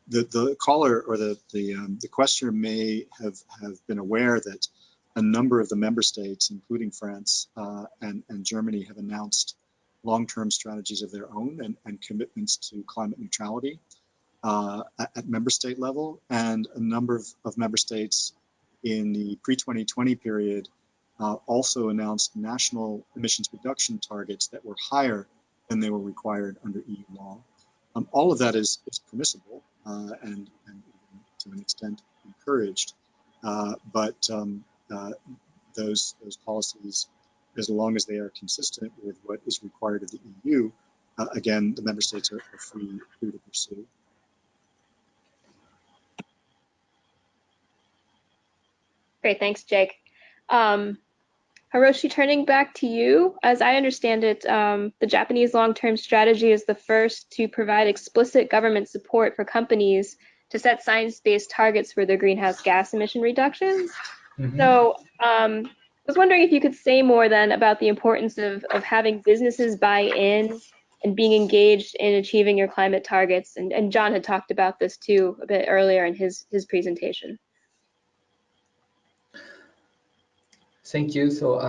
The caller or the questioner may have been aware that a number of the member states, including France and Germany, have announced long-term strategies of their own and commitments to climate neutrality at member state level, and a number of member states in the pre-2020 period also announced national emissions reduction targets that were higher than they were required under EU law. All of that is permissible and to an extent encouraged, but those policies, as long as they are consistent with what is required of the EU, again, the member states are free to pursue. Great, thanks, Jake. Hiroshi, turning back to you, as I understand it, the Japanese long-term strategy is the first to provide explicit government support for companies to set science-based targets for their greenhouse gas emission reductions. Mm-hmm. So I was wondering if you could say more then about the importance of having businesses buy in and being engaged in achieving your climate targets. And Jon had talked about this too a bit earlier in his presentation. Thank you. So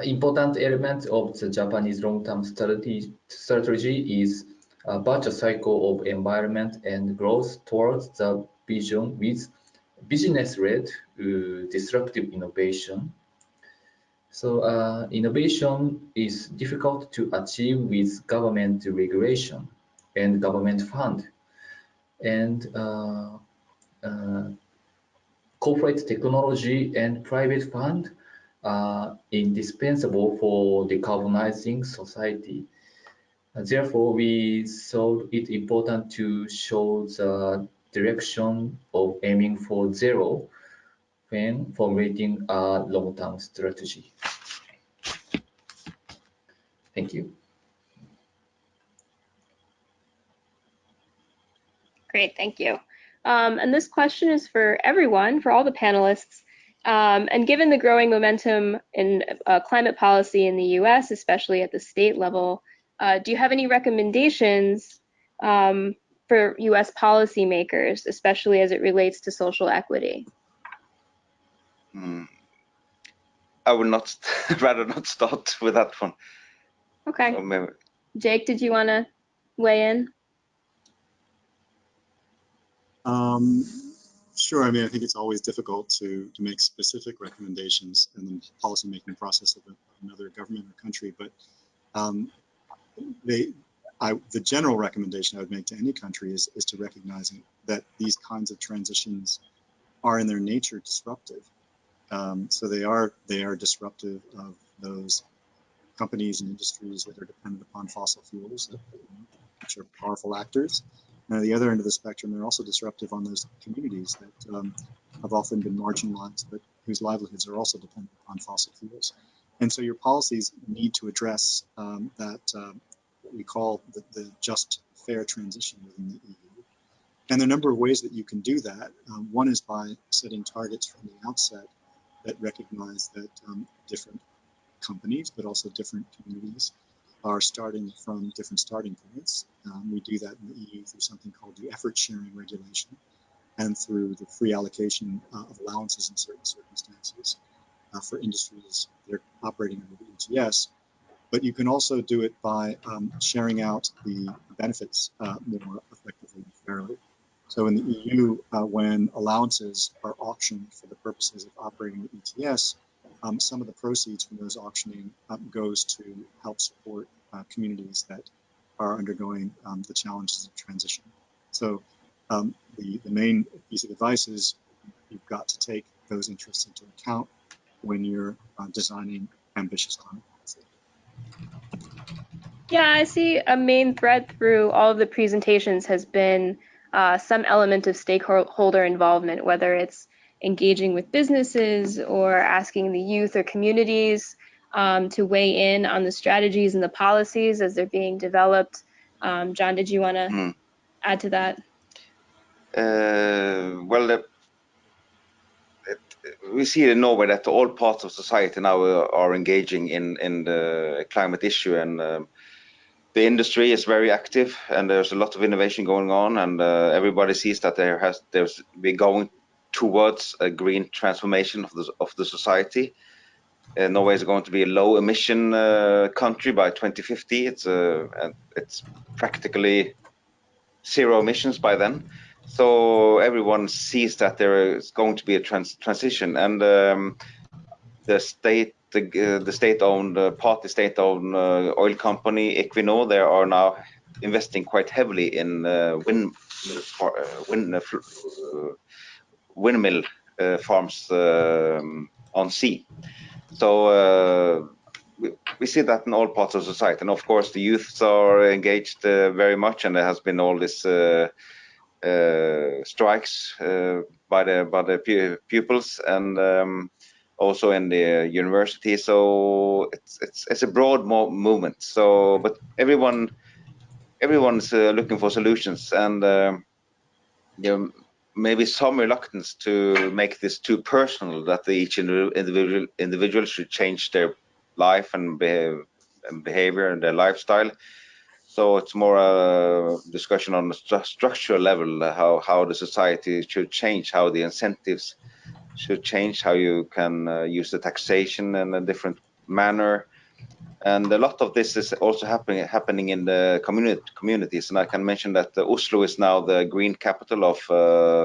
important element of the Japanese long-term strategy is a virtuous cycle of environment and growth towards the vision with business-led disruptive innovation. So innovation is difficult to achieve with government regulation and government fund, and corporate technology and private fund are indispensable for decarbonizing society. Therefore, we thought it important to show the direction of aiming for zero when formulating a long-term strategy. Thank you. Great, thank you. And this question is for everyone, for all the panelists. And given the growing momentum in climate policy in the US, especially at the state level, do you have any recommendations for US policymakers, especially as it relates to social equity? I would not, rather not start with that one. Okay. Jake, did you want to weigh in? Sure. I mean, I think it's always difficult to make specific recommendations in the policymaking process of another government or country, but the general recommendation I would make to any country is to recognize that these kinds of transitions are in their nature disruptive. So they are disruptive of those companies and industries that are dependent upon fossil fuels, which are powerful actors. And at the other end of the spectrum, they're also disruptive on those communities that have often been marginalized, but whose livelihoods are also dependent upon fossil fuels. And so your policies need to address that what we call the just fair transition within the EU. And there are a number of ways that you can do that. One is by setting targets from the outset that recognize that different companies, but also different communities, are starting from different starting points. We do that in the EU through something called the effort sharing regulation and through the free allocation of allowances in certain circumstances for industries that are operating under the ETS. But you can also do it by sharing out the benefits more effectively and fairly. So in the EU, when allowances are auctioned for the purposes of operating the ETS, some of the proceeds from those auctioning goes to help support communities that are undergoing the challenges of transition. So the main piece of advice is you've got to take those interests into account when you're designing ambitious climate policy. Yeah, I see a main thread through all of the presentations has been some element of stakeholder involvement, whether it's engaging with businesses or asking the youth or communities to weigh in on the strategies and the policies as they're being developed. Jon, did you want to add to that? Well, we see in Norway that all parts of society now are engaging in the climate issue, and the industry is very active, and there's a lot of innovation going on, and everybody sees that we're going towards a green transformation of the society. Norway is going to be a low emission country by 2050. It's practically zero emissions by then. So everyone sees that there is going to be a transition, and the state-owned, partly state-owned oil company Equinor, they are now investing quite heavily in windmill farms on sea. So we see that in all parts of society, and of course the youths are engaged very much, and there has been all this strikes by the pupils, and also in the university. So it's a broad movement. So, but everyone's looking for solutions, and there may be some reluctance to make this too personal, that each individual should change their life and behavior and their lifestyle. So it's more a discussion on the structural level, how the society should change, how the incentives should change, how you can use the taxation in a different manner. And a lot of this is also happening in the communities. And I can mention that Oslo is now the green capital of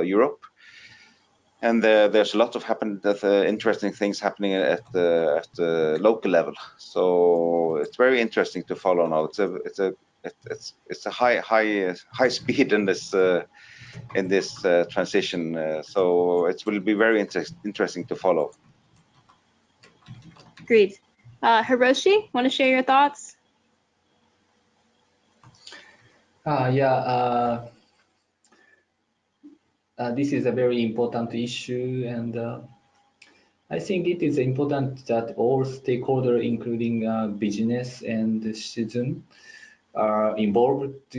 Europe. And there's a lot of interesting things happening at the local level. So it's very interesting to follow now. It's a high speed in this transition. So it will be very interesting to follow. Agreed. Hiroshi, want to share your thoughts? This is a very important issue, and I think it is important that all stakeholders, including business and citizen, are involved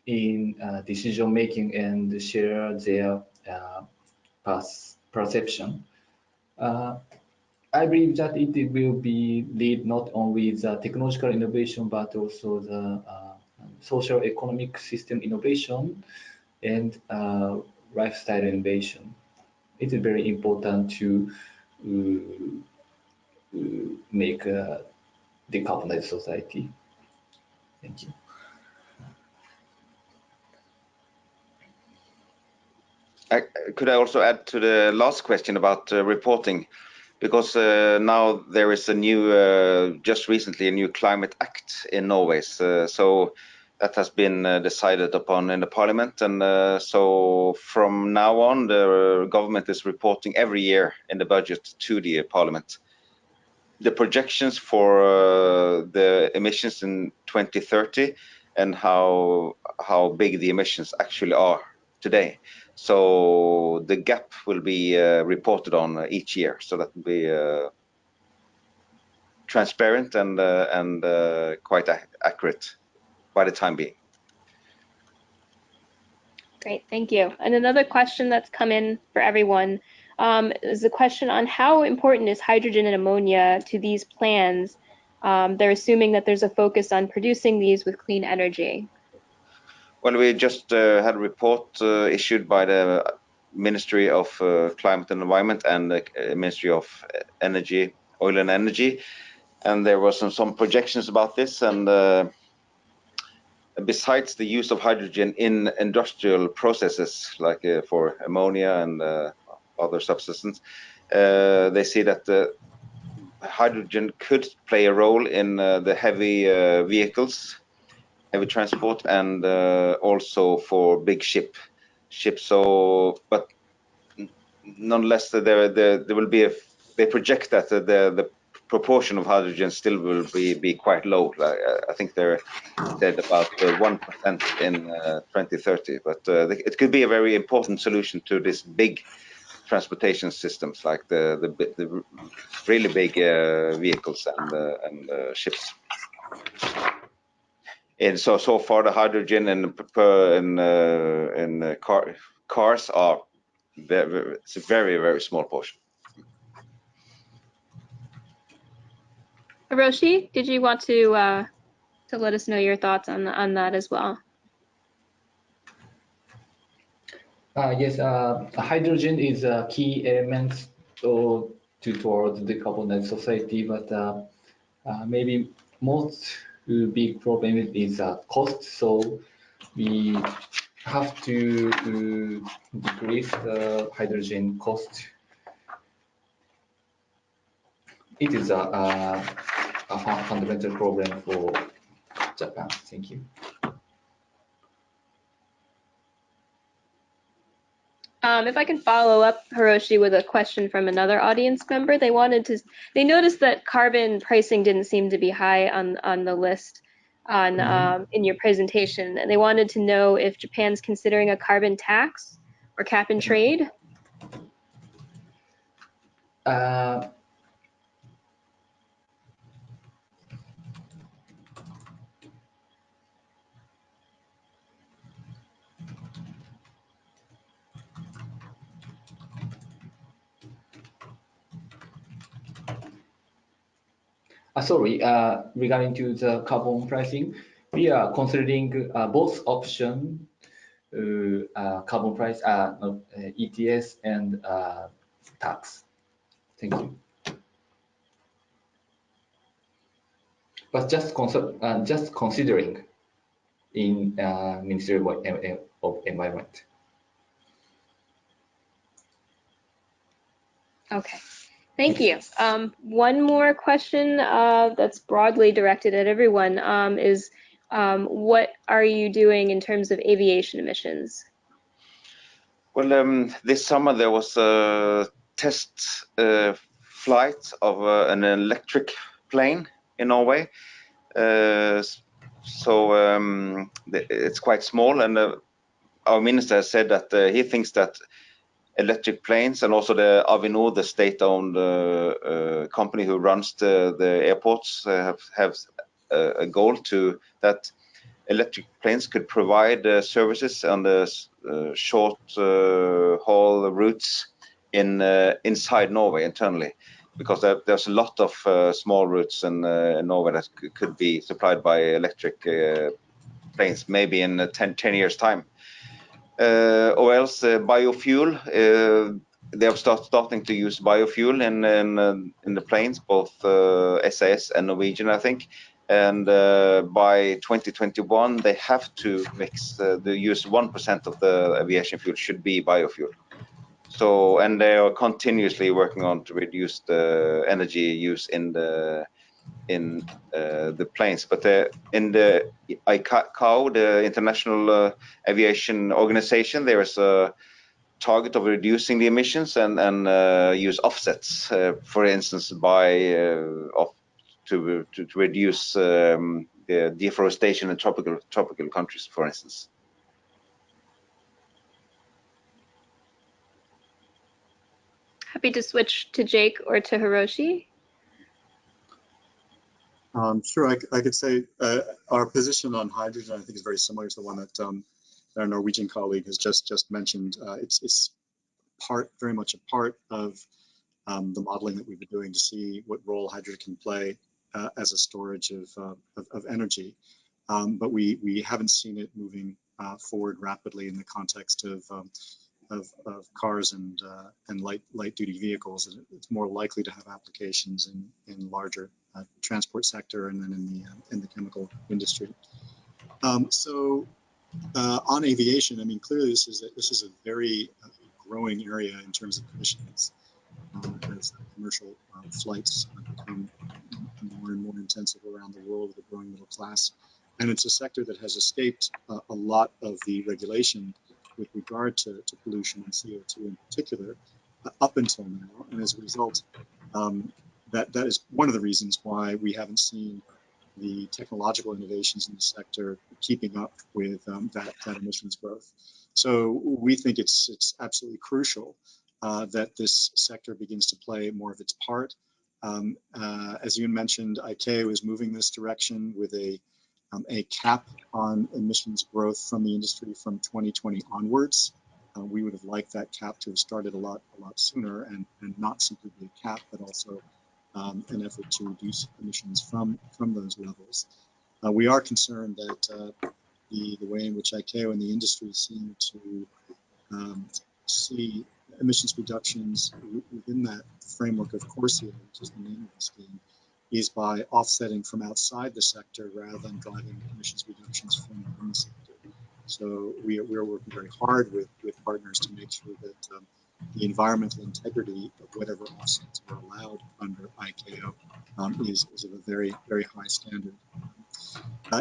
in decision making and share their perception. I believe that it will be lead not only the technological innovation, but also the social economic system innovation and lifestyle innovation. It is very important to make a decarbonized society. Thank you. Could I also add to the last question about reporting? Because now there is a new, just recently, a new climate act in Norway. So that has been decided upon in the parliament. And so from now on, the government is reporting every year in the budget to the parliament the projections for the emissions in 2030 and how big the emissions actually are today. So the gap will be reported on each year, so that will be transparent and quite accurate by the time being. Great, thank you. And another question that's come in for everyone is a question on how important is hydrogen and ammonia to these plans. They're assuming that there's a focus on producing these with clean energy. Well, we just had a report issued by the Ministry of Climate and Environment and the Ministry of Energy, Oil and Energy, and there was some projections about this. And besides the use of hydrogen in industrial processes, like for ammonia and other substances, they see that hydrogen could play a role in the heavy vehicles, heavy transport, and also for big ships. So, but nonetheless, there will be they project that the proportion of hydrogen still will be quite low. I think they're said about 1% in 2030, but it could be a very important solution to this big transportation systems, like the really big vehicles and ships. so far the hydrogen in cars are it's a very small portion. Hiroshi, did you want to let us know your thoughts on that as well? Yes, hydrogen is a key element towards decarbonized society, but maybe most big problem is cost. So we have to decrease the hydrogen cost. It is a fundamental problem for Japan. Thank you. If I can follow up, Hiroshi, with a question from another audience member, they noticed that carbon pricing didn't seem to be high on the list in your presentation, and they wanted to know if Japan's considering a carbon tax or cap and trade. Sorry, regarding to the carbon pricing, we are considering both options, carbon price, ETS and tax. Thank you. But just considering in Ministry of Environment. Okay. Thank you. One more question that's broadly directed at everyone is what are you doing in terms of aviation emissions? Well, this summer there was a test flight of an electric plane in Norway. It's quite small, and our minister has said that he thinks that electric planes and also the Aviation, the state-owned company who runs the airports, have a goal to that electric planes could provide services on the short haul routes inside Norway internally, because there's a lot of small routes in Norway that could be supplied by electric planes, maybe in 10 years time. Or else biofuel. They are starting to use biofuel in the planes, both SAS and Norwegian, I think. And by 2021, they have to mix use 1% of the aviation fuel should be biofuel. So, and they are continuously working on to reduce the energy use in the planes. But in the ICAO, the International Aviation Organization, there is a target of reducing the emissions and use offsets, for instance, to reduce the deforestation in tropical countries, for instance. Happy to switch to Jake or to Hiroshi. Sure, I could say our position on hydrogen, I think, is very similar to the one that our Norwegian colleague has just mentioned. It's very much a part of the modeling that we've been doing to see what role hydrogen can play as a storage of energy. But we haven't seen it moving forward rapidly in the context of cars and light duty vehicles. It's more likely to have applications in larger transport sector and then in the chemical industry. So on aviation, I mean, clearly this is a very growing area in terms of emissions as commercial flights become more and more intensive around the world with a growing middle class. And it's a sector that has escaped a lot of the regulation with regard to pollution and CO2 in particular up until now. And as a result, that is one of the reasons why we haven't seen the technological innovations in the sector keeping up with that emissions growth. So we think it's absolutely crucial that this sector begins to play more of its part. As you mentioned, ICAO is moving this direction with a a cap on emissions growth from the industry from 2020 onwards. We would have liked that cap to have started a lot sooner, and not simply be a cap, but also an effort to reduce emissions from those levels. We are concerned that the way in which ICAO and the industry seem to see emissions reductions within that framework of CORSIA, which is the name of the scheme, is by offsetting from outside the sector rather than driving emissions reductions from within the sector. So we're working very hard with partners to make sure that the environmental integrity of whatever offsets are allowed under ICAO is of a very, very high standard.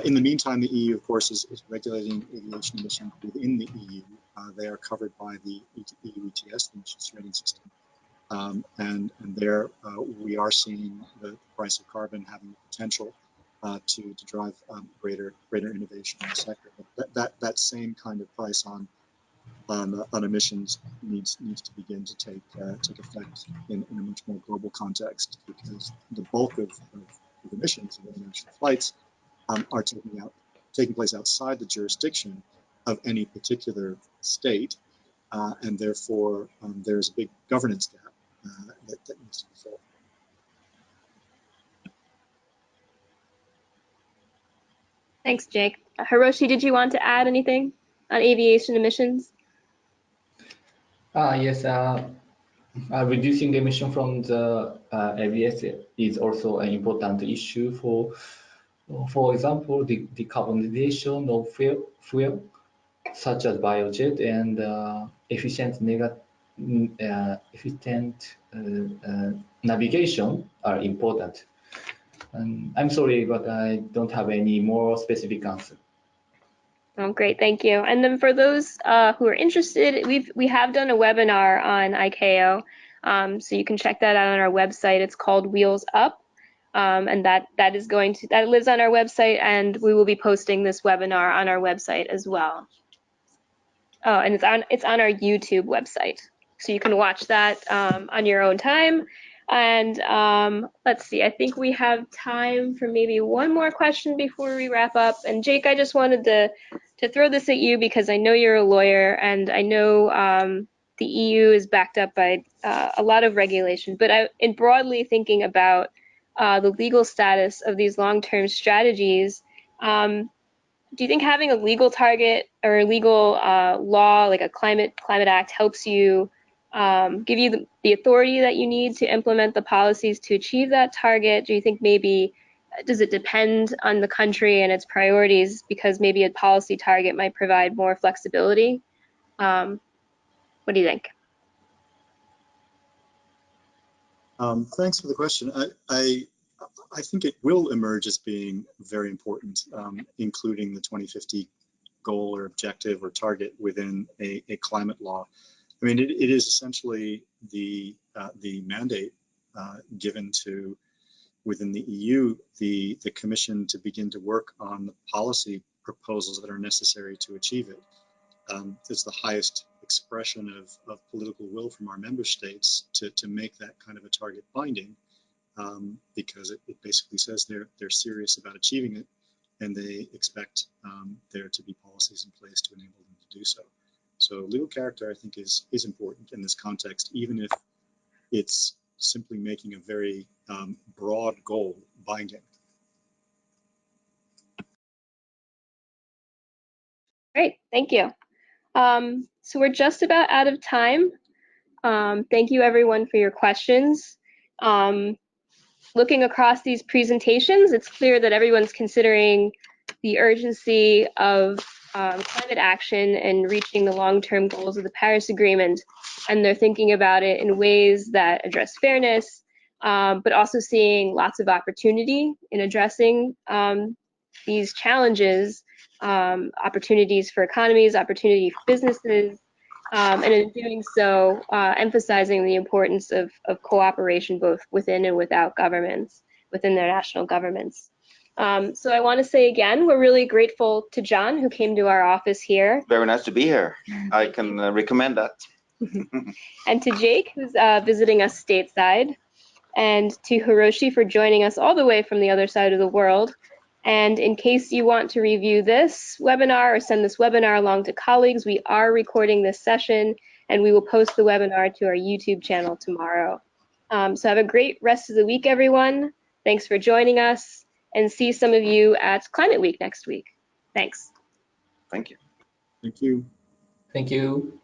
In the meantime, the EU, of course, is regulating aviation emissions within the EU. They are covered by the EU ETS, the emissions trading system. And there we are seeing the price of carbon having the potential to drive greater innovation in the sector. But that same kind of price on emissions needs to begin to take effect in a much more global context, because the bulk of emissions of international flights are taking place outside the jurisdiction of any particular state, and therefore there's a big governance gap that needs to be filled. Thanks, Jake. Hiroshi, did you want to add anything on aviation emissions? Yes, reducing emission from the aviation is also an important issue for example, the decarbonization of fuel such as biojet and efficient navigation are important. And I'm sorry, but I don't have any more specific answer. Oh, great, thank you. And then for those who are interested, we have done a webinar on ICAO, so you can check that out on our website. It's called Wheels Up, and that lives on our website, and we will be posting this webinar on our website as well. Oh, and it's on our YouTube website, so you can watch that on your own time. And let's see, I think we have time for maybe one more question before we wrap up. And Jake, I just wanted to throw this at you because I know you're a lawyer, and I know the EU is backed up by a lot of regulation. But in broadly thinking about the legal status of these long-term strategies, do you think having a legal target or a legal law like a climate act helps you give you the authority that you need to implement the policies to achieve that target? Do you think maybe, does it depend on the country and its priorities, because maybe a policy target might provide more flexibility? What do you think? Thanks for the question. I think it will emerge as being very important, including the 2050 goal or objective or target within a climate law. I mean, it is essentially the mandate given to, within the EU, the Commission to begin to work on the policy proposals that are necessary to achieve it. It's the highest expression of political will from our member states to make that kind of a target binding, because it basically says they're serious about achieving it, and they expect there to be policies in place to enable them to do so. So legal character, I think, is important in this context, even if it's simply making a very broad goal binding. Great, thank you. So we're just about out of time. Thank you everyone for your questions. Looking across these presentations, it's clear that everyone's considering the urgency of climate action and reaching the long-term goals of the Paris Agreement, and they're thinking about it in ways that address fairness, but also seeing lots of opportunity in addressing these challenges, opportunities for economies, opportunity for businesses, and in doing so, emphasizing the importance of cooperation both within and without governments, within their national governments. So I want to say again, we're really grateful to Jon, who came to our office here. Very nice to be here. I can recommend that. And to Jake, who's visiting us stateside, and to Hiroshi for joining us all the way from the other side of the world. And in case you want to review this webinar or send this webinar along to colleagues, we are recording this session and we will post the webinar to our YouTube channel tomorrow. So have a great rest of the week, everyone. Thanks for joining us, and see some of you at Climate Week next week. Thanks. Thank you. Thank you. Thank you.